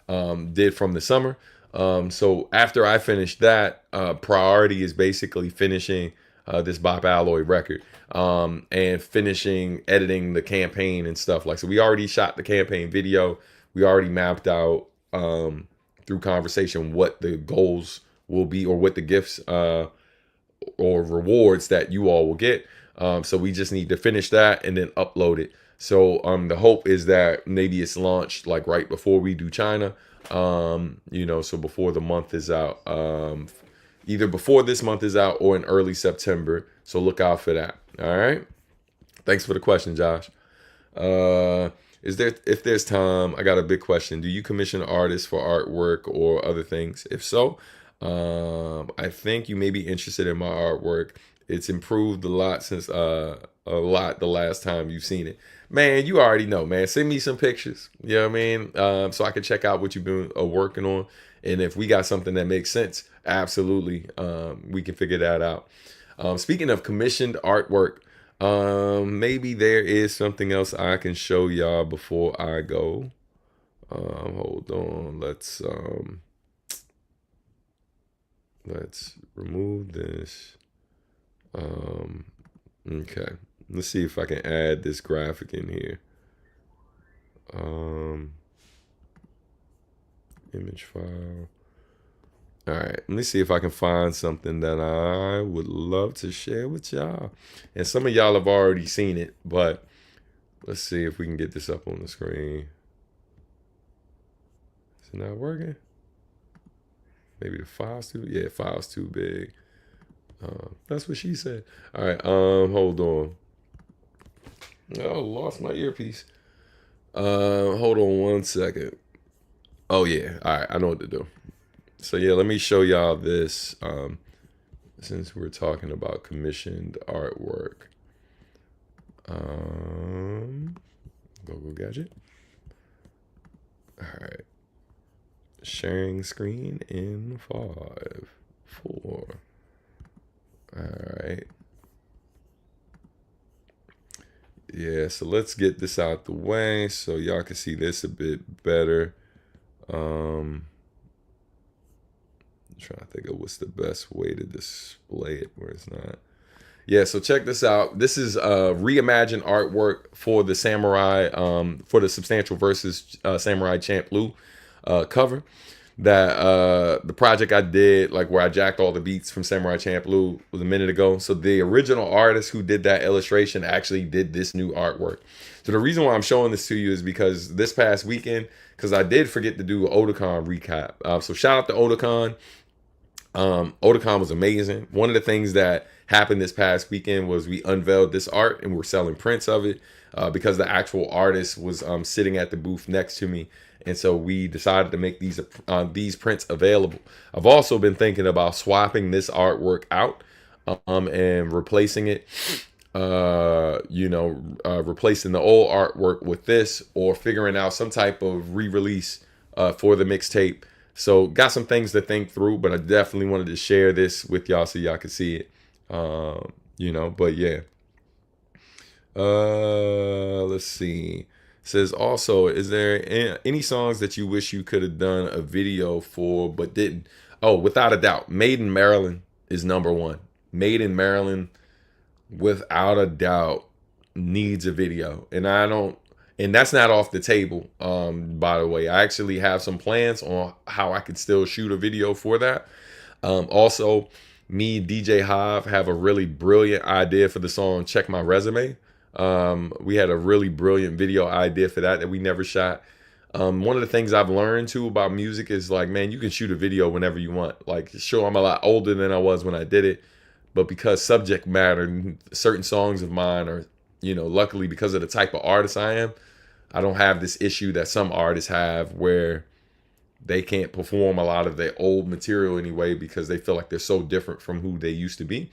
did from the summer. So after I finish that, priority is basically finishing this Bop Alloy record, and finishing editing the campaign and stuff. Like, so we already shot the campaign video. We already mapped out through conversation what the goals will be, or what the gifts or rewards that you all will get. So we just need to finish that and then upload it. So the hope is that maybe it's launched like right before we do China. So before the month is out, either before this month is out or in early September. So look out for that. All right. Thanks for the question, Josh. If there's time, I got a big question. Do you commission artists for artwork or other things? If so, I think you may be interested in my artwork. It's improved a lot since the last time you've seen it. Man, you already know, man. Send me some pictures. You know what I mean? So I can check out what you've been working on. And if we got something that makes sense, absolutely, we can figure that out. Speaking of commissioned artwork, maybe there is something else I can show y'all before I go. Hold on. Let's remove this. Okay. Let's see if I can add this graphic in here. Image file. All right, let me see if I can find something that I would love to share with y'all. And some of y'all have already seen it, but let's see if we can get this up on the screen. Is it not working? Maybe the file's too. Yeah, file's too big. That's what she said. All right. Hold on. Oh, lost my earpiece. Hold on one second. Oh yeah. All right. I know what to do. So yeah, let me show y'all this. Since we're talking about commissioned artwork. Google Gadget. All right. Sharing screen in 5, 4. All right. Yeah, so let's get this out the way so y'all can see this a bit better. I'm trying to think of what's the best way to display it where it's not. Yeah, so check this out. This is reimagined artwork for the Samurai, for the Substantial versus Samurai Champloo cover. That the project I did, like where I jacked all the beats from Samurai Champloo, was a minute ago. So the original artist who did that illustration actually did this new artwork. So the reason why I'm showing this to you is because this past weekend, because I did forget to do Otakon recap. So shout out to Otakon. Otakon was amazing. One of the things that happened this past weekend was we unveiled this art and we're selling prints of it because the actual artist was sitting at the booth next to me. And so we decided to make these prints available. I've also been thinking about swapping this artwork out and replacing it, replacing the old artwork with this, or figuring out some type of re-release for the mixtape. So got some things to think through, but I definitely wanted to share this with y'all so y'all could see it. But yeah. Let's see. It says also, is there any songs that you wish you could have done a video for but didn't? Oh, without a doubt, Made in Maryland is number one. Made in Maryland, without a doubt, needs a video. And that's not off the table, by the way. I actually have some plans on how I could still shoot a video for that. Also, me and DJ Hive have a really brilliant idea for the song Check My Resume. We had a really brilliant video idea for that we never shot. One of the things I've learned too about music is like, man, you can shoot a video whenever you want. Like, sure, I'm a lot older than I was when I did it, but because subject matter, certain songs of mine are, luckily because of the type of artist I am, I don't have this issue that some artists have where they can't perform a lot of their old material anyway because they feel like they're so different from who they used to be.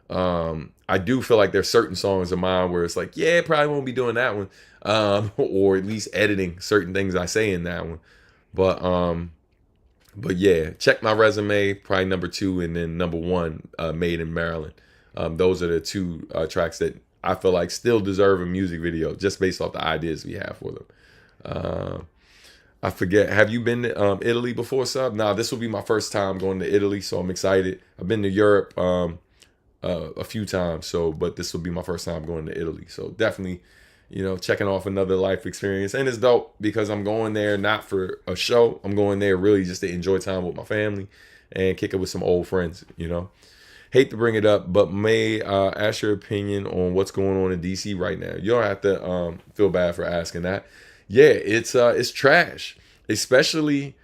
I do feel like there's certain songs of mine where it's like, yeah, probably won't be doing that one, or at least editing certain things I say in that one. But yeah, Check My Resume, probably number 2, and then number 1, Made in Maryland. Those are the two tracks that I feel like still deserve a music video just based off the ideas we have for them. I forget, have you been to Italy before, Sub? Nah, this will be my first time going to Italy, so I'm excited. I've been to Europe a few times, but this will be my first time going to Italy. So definitely, checking off another life experience. And it's dope because I'm going there not for a show. I'm going there really just to enjoy time with my family and kick it with some old friends, Hate to bring it up, but may ask your opinion on what's going on in DC right now. You don't have to feel bad for asking that. Yeah, it's trash. Especially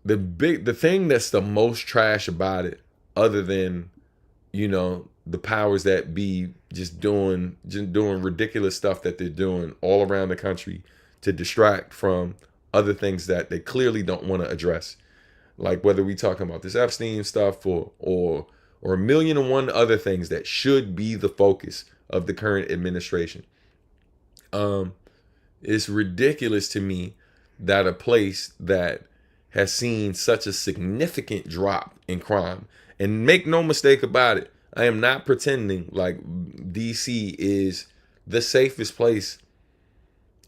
the thing that's the most trash about it, other than the powers that be just doing ridiculous stuff that they're doing all around the country to distract from other things that they clearly don't want to address. Like whether we talking about this Epstein stuff or a million and one other things that should be the focus of the current administration. It's ridiculous to me that a place that has seen such a significant drop in crime, and make no mistake about it, I am not pretending like DC is the safest place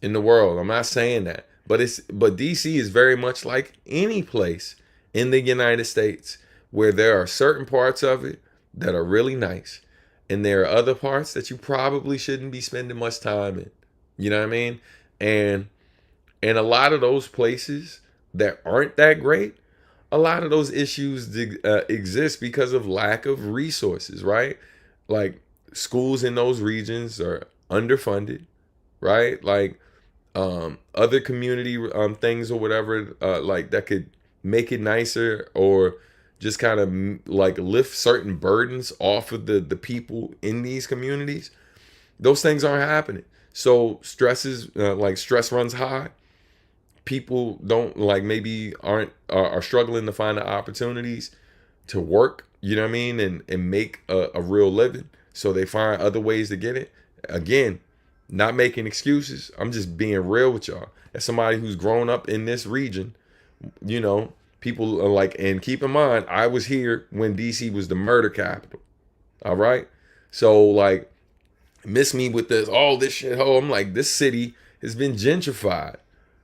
in the world. I'm not saying that, but DC is very much like any place in the United States where there are certain parts of it that are really nice, and there are other parts that you probably shouldn't be spending much time in. You know what I mean? And a lot of those places that aren't that great, a lot of those issues exist because of lack of resources, right? Like schools in those regions are underfunded, right? Like other community things or whatever, like that could make it nicer or just kind of like lift certain burdens off of the people in these communities, those things aren't happening. So stress runs high. People don't maybe are struggling to find the opportunities to work, you know what I mean, and make a real living. So they find other ways to get it. Again, not making excuses. I'm just being real with y'all. As somebody who's grown up in this region, you know, people are like, and keep in mind, I was here when DC was the murder capital. All right. So like, miss me with this shit. I'm like, this city has been gentrified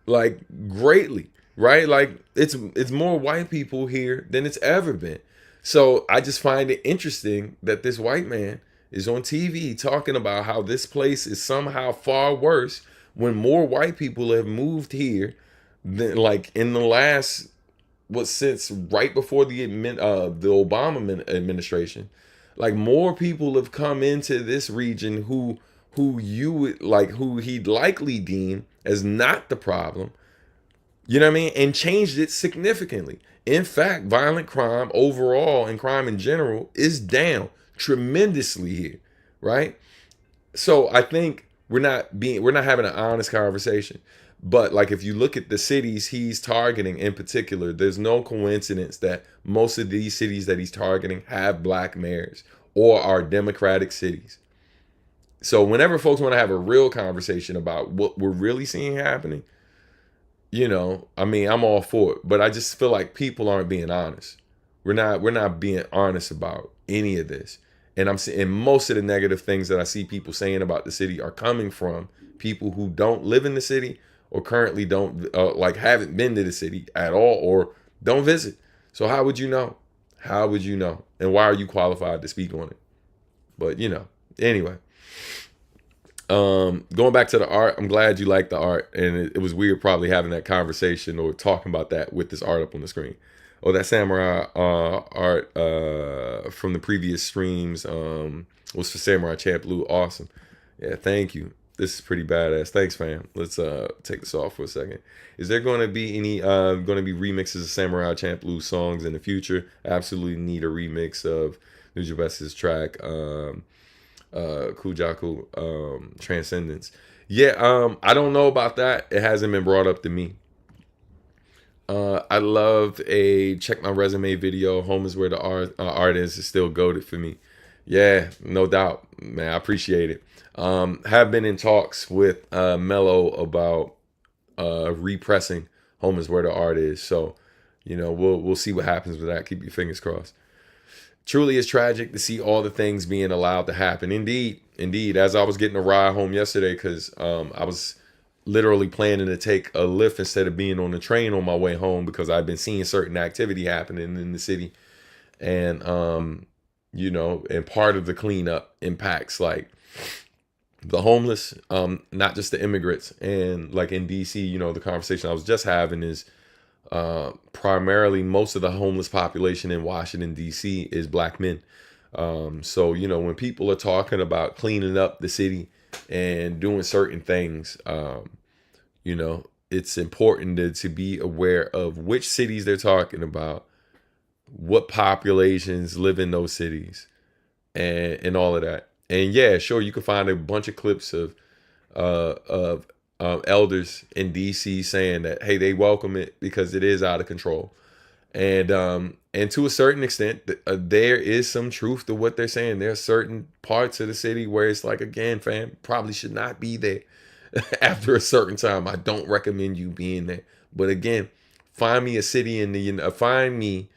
like greatly, right? Like it's more white people here than it's ever been. So I just find it interesting that this white man is on TV talking about how this place is somehow far worse when more white people have moved here than like in the last since right before the Obama administration. Like more people have come into this region who he'd likely deem as not the problem, you know what I mean, and changed it significantly. In fact, violent crime overall and crime in general is down tremendously here, right? So I think we're not having an honest conversation. But like if you look at the cities he's targeting in particular, there's no coincidence that most of these cities that he's targeting have black mayors or are Democratic cities. So whenever folks want to have a real conversation about what we're really seeing happening, you know, I mean, I'm all for it, but I just feel like people aren't being honest. We're not being honest about any of this. And I'm seeing most of the negative things that I see people saying about the city are coming from people who don't live in the city or currently don't haven't been to the city at all or don't visit. So how would you know? How would you know? And why are you qualified to speak on it? But you know, anyway. Going back to the art, I'm glad you like the art, and it was weird probably having that conversation or talking about that with this art up on the screen. Oh, that samurai art from the previous streams was for Samurai Champloo. Awesome. Yeah, thank you. This is pretty badass. Thanks, fam. Let's take this off for a second. Is there going to be any remixes of Samurai Champloo songs in the future? Absolutely need a remix of Nujabes's track. Kujaku Transcendence. Yeah, I don't know about that. It hasn't been brought up to me. I loved a Check My Resume video. Home is where the art is still goated for me. Yeah, no doubt, man. I appreciate it. Have been in talks with Mello about repressing Home is where the art is. So, you know, we'll see what happens with that. Keep your fingers crossed. Truly is tragic to see all the things being allowed to happen. Indeed. As I was getting a ride home yesterday, because I was literally planning to take a Lyft instead of being on the train on my way home because I've been seeing certain activity happening in the city. And, you know, and part of the cleanup impacts like the homeless, not just the immigrants. And like in DC, you know, the conversation I was just having is primarily most of the homeless population in Washington, D.C. is black men. So, you know, when people are talking about cleaning up the city and doing certain things, you know, it's important to be aware of which cities they're talking about, what populations live in those cities, and all of that. And yeah, sure, you can find a bunch of clips of elders in DC saying that, hey, they welcome it because it is out of control. And to a certain extent, there is some truth to what they're saying. There are certain parts of the city where it's like, again, fam, probably should not be there after a certain time. I don't recommend you being there. But again, find me a city find me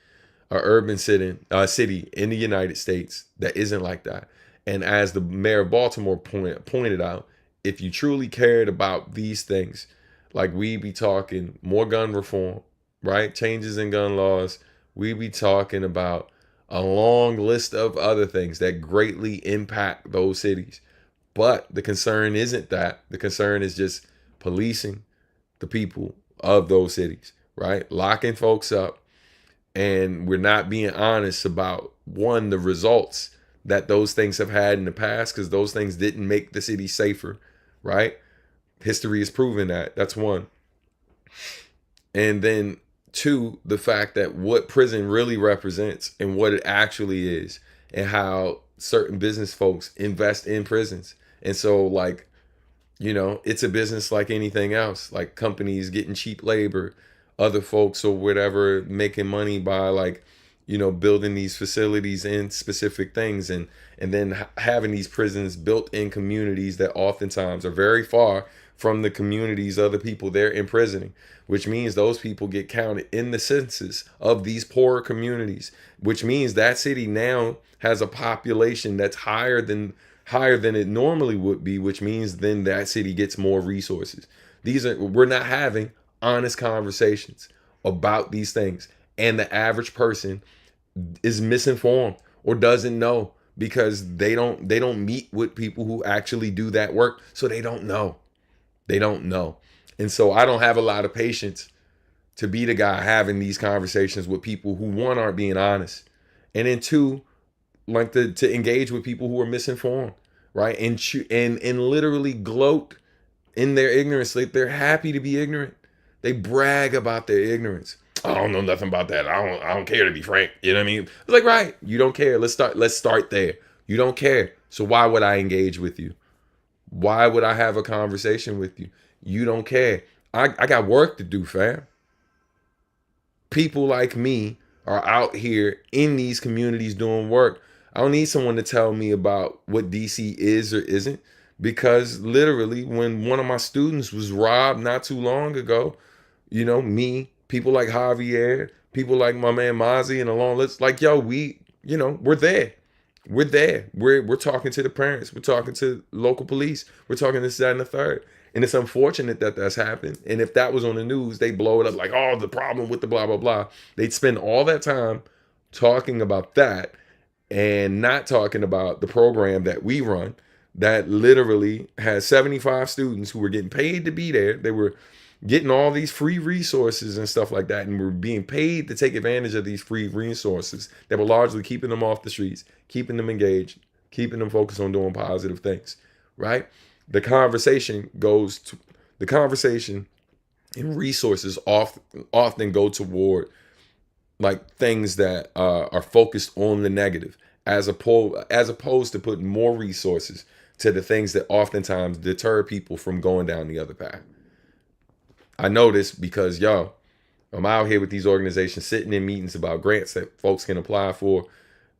a urban city in the United States that isn't like that. And as the mayor of Baltimore pointed out, if you truly cared about these things, like we be talking more gun reform, right? Changes in gun laws. We be talking about a long list of other things that greatly impact those cities. But the concern isn't that. The concern is just policing the people of those cities, right? Locking folks up. And we're not being honest about, one, the results that those things have had in the past, because those things didn't make the city safer, right? History has proven that. That's one. And then to the fact that what prison really represents and what it actually is, and how certain business folks invest in prisons. And so, like, it's a business like anything else, like companies getting cheap labor, other folks or whatever making money by, like, building these facilities in specific things, and then having these prisons built in communities that oftentimes are very far from the communities of the people they're imprisoning, which means those people get counted in the census of these poorer communities, which means that city now has a population that's higher than it normally would be, which means then that city gets more resources. We're not having honest conversations about these things, and the average person is misinformed or doesn't know, because they don't meet with people who actually do that work, so they don't know. And so I don't have a lot of patience to be the guy having these conversations with people who, one, aren't being honest, and then two, like to engage with people who are misinformed, right? And literally gloat in their ignorance. Like, they're happy to be ignorant. They brag about their ignorance. I don't know nothing about that. I don't care, to be frank. You know what I mean? It's like, right, you don't care. Let's start there. You don't care. So why would I engage with you? Why would I have a conversation with you? You don't care. I got work to do, fam. People like me are out here in these communities doing work. I don't need someone to tell me about what DC is or isn't, because literally when one of my students was robbed not too long ago, me, people like Javier, people like my man Mozzie, and a long list, like, yo, we're there. We're there. We're talking to the parents. We're talking to local police. We're talking this, that, and the third. And it's unfortunate that that's happened. And if that was on the news, they blow it up like, oh, the problem with the blah, blah, blah. They'd spend all that time talking about that and not talking about the program that we run that literally has 75 students who were getting paid to be there. They were getting all these free resources and stuff like that, and were being paid to take advantage of these free resources that were largely keeping them off the streets, keeping them engaged, keeping them focused on doing positive things, right? The conversation and resources often go toward, like, things that are focused on the negative, as opposed to putting more resources to the things that oftentimes deter people from going down the other path. I know this because, I'm out here with these organizations sitting in meetings about grants that folks can apply for.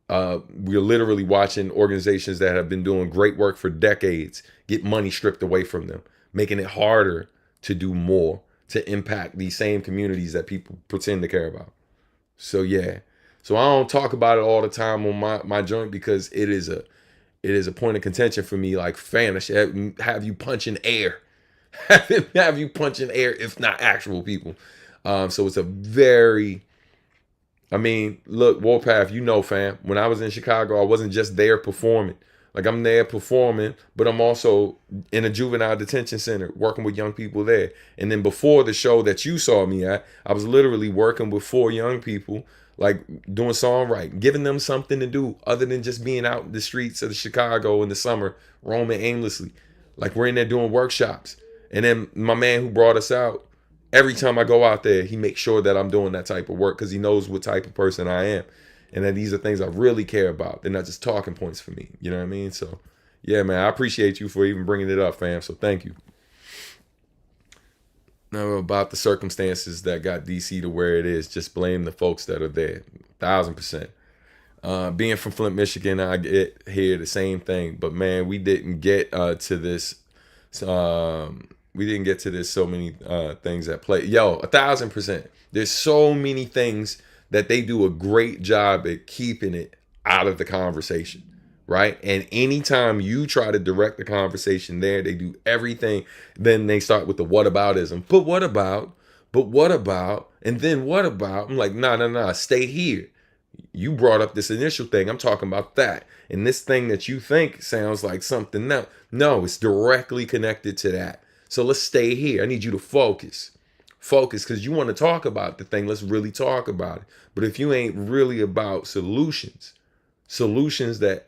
We're literally watching organizations that have been doing great work for decades get money stripped away from them, making it harder to do more to impact these same communities that people pretend to care about. So yeah. So I don't talk about it all the time on my joint, because it is a point of contention for me. Like, fam, I should have you punching air. Have you punching air, if not actual people. So it's a very, look, Warpath, fam, when I was in Chicago, I wasn't just there performing. Like, I'm there performing, but I'm also in a juvenile detention center working with young people there. And then before the show that you saw me at, I was literally working with 4 young people, like, doing songwriting, giving them something to do other than just being out in the streets of Chicago in the summer, roaming aimlessly. Like, we're in there doing workshops. And then my man who brought us out, every time I go out there, he makes sure that I'm doing that type of work, because he knows what type of person I am. And that these are things I really care about. They're not just talking points for me. You know what I mean? So, yeah, man, I appreciate you for even bringing it up, fam. So thank you. Now, about the circumstances that got DC to where it is, just blame the folks that are there. 1,000%. Being from Flint, Michigan, I get here the same thing. But, man, we didn't get to this. We didn't get to this. So many things at play. 1,000%. There's so many things that they do a great job at keeping it out of the conversation, right? And anytime you try to direct the conversation there, they do everything. Then they start with the whataboutism. But what about? And then what about? I'm like, nah, stay here. You brought up this initial thing. I'm talking about that. And this thing that you think sounds like something else. No, it's directly connected to that. So let's stay here. I need you to focus, because you want to talk about the thing. Let's really talk about it. But if you ain't really about solutions that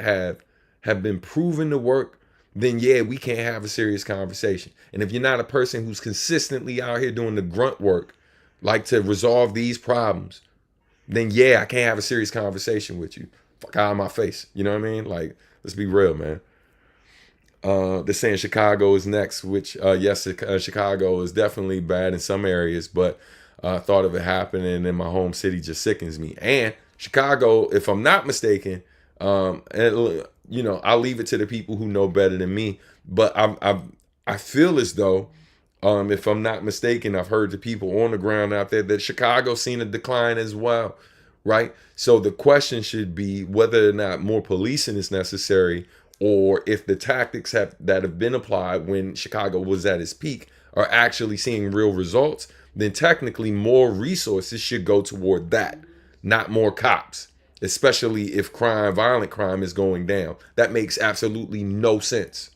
have been proven to work, then yeah, we can't have a serious conversation. And if you're not a person who's consistently out here doing the grunt work, like to resolve these problems, then yeah, I can't have a serious conversation with you. Fuck out of my face. You know what I mean? Like, let's be real, man. They're saying Chicago is next, which yes, Chicago is definitely bad in some areas, but thought of it happening in my home city just sickens me. And Chicago, if I'm not mistaken, and you know, I'll leave it to the people who know better than me, but I feel as though, if I'm not mistaken, I've heard the people on the ground out there that Chicago's seen a decline as well, right? So the question should be whether or not more policing is necessary, or if the tactics that have been applied when Chicago was at its peak are actually seeing real results. Then technically more resources should go toward that, not more cops, especially if violent crime is going down. That makes absolutely no sense.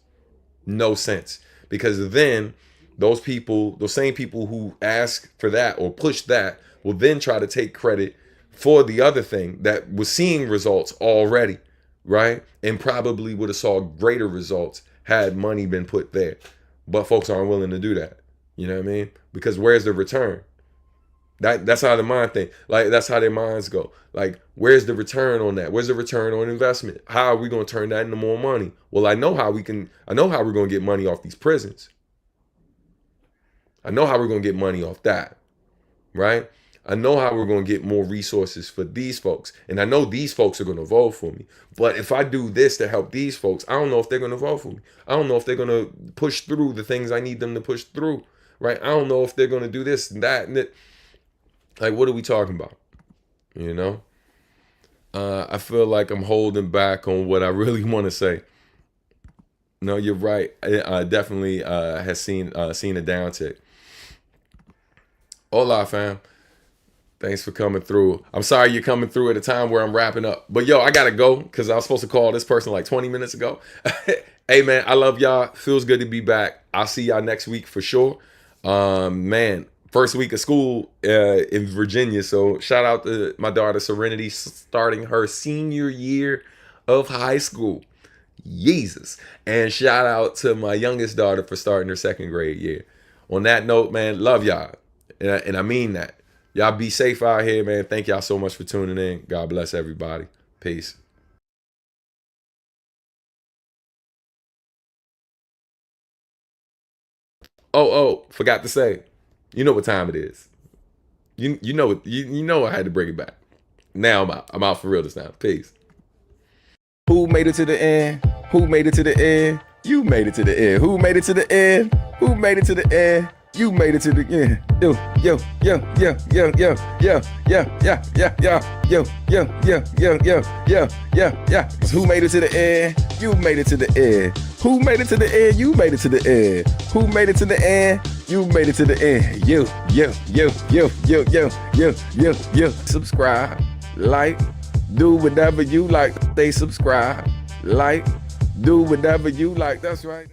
No sense. Because then those same people who ask for that or push that will then try to take credit for the other thing that was seeing results already, right? And probably would have saw greater results had money been put there. But folks aren't willing to do that. You know what I mean? Because where's the return? That's how the mind think. Like, that's how their minds go. Like, where's the return on that? Where's the return on investment? How are we going to turn that into more money? Well, I know how we're going to get money off these prisons. I know how we're going to get money off that, right? I know how we're going to get more resources for these folks. And I know these folks are going to vote for me. But if I do this to help these folks, I don't know if they're going to vote for me. I don't know if they're going to push through the things I need them to push through, right? I don't know if they're going to do this and that and that. Like, what are we talking about? You know? I feel like I'm holding back on what I really want to say. No, you're right. I definitely has seen a downtick. Hola, fam. Thanks for coming through. I'm sorry you're coming through at a time where I'm wrapping up. But yo, I gotta go because I was supposed to call this person like 20 minutes ago. Hey man, I love y'all. Feels good to be back. I'll see y'all next week for sure. Man, first week of school in Virginia. So shout out to my daughter Serenity starting her senior year of high school. Jesus. And shout out to my youngest daughter for starting her second grade year. On that note, man, love y'all. And I mean that. Y'all be safe out here, man. Thank y'all so much for tuning in. God bless everybody. Peace. Oh, forgot to say. You know what time it is. You know I had to bring it back. Now I'm out. I'm out for real this time. Peace. Who made it to the end? Who made it to the end? You made it to the end. Who made it to the end? Who made it to the end? You made it to the end. Yo. Who made it to the end? You made it to the end. Who made it to the end? You made it to the end. Who made it to the end? You made it to the end. Yo. Subscribe, like, do whatever you like. Stay subscribed, like, do whatever you like. That's right.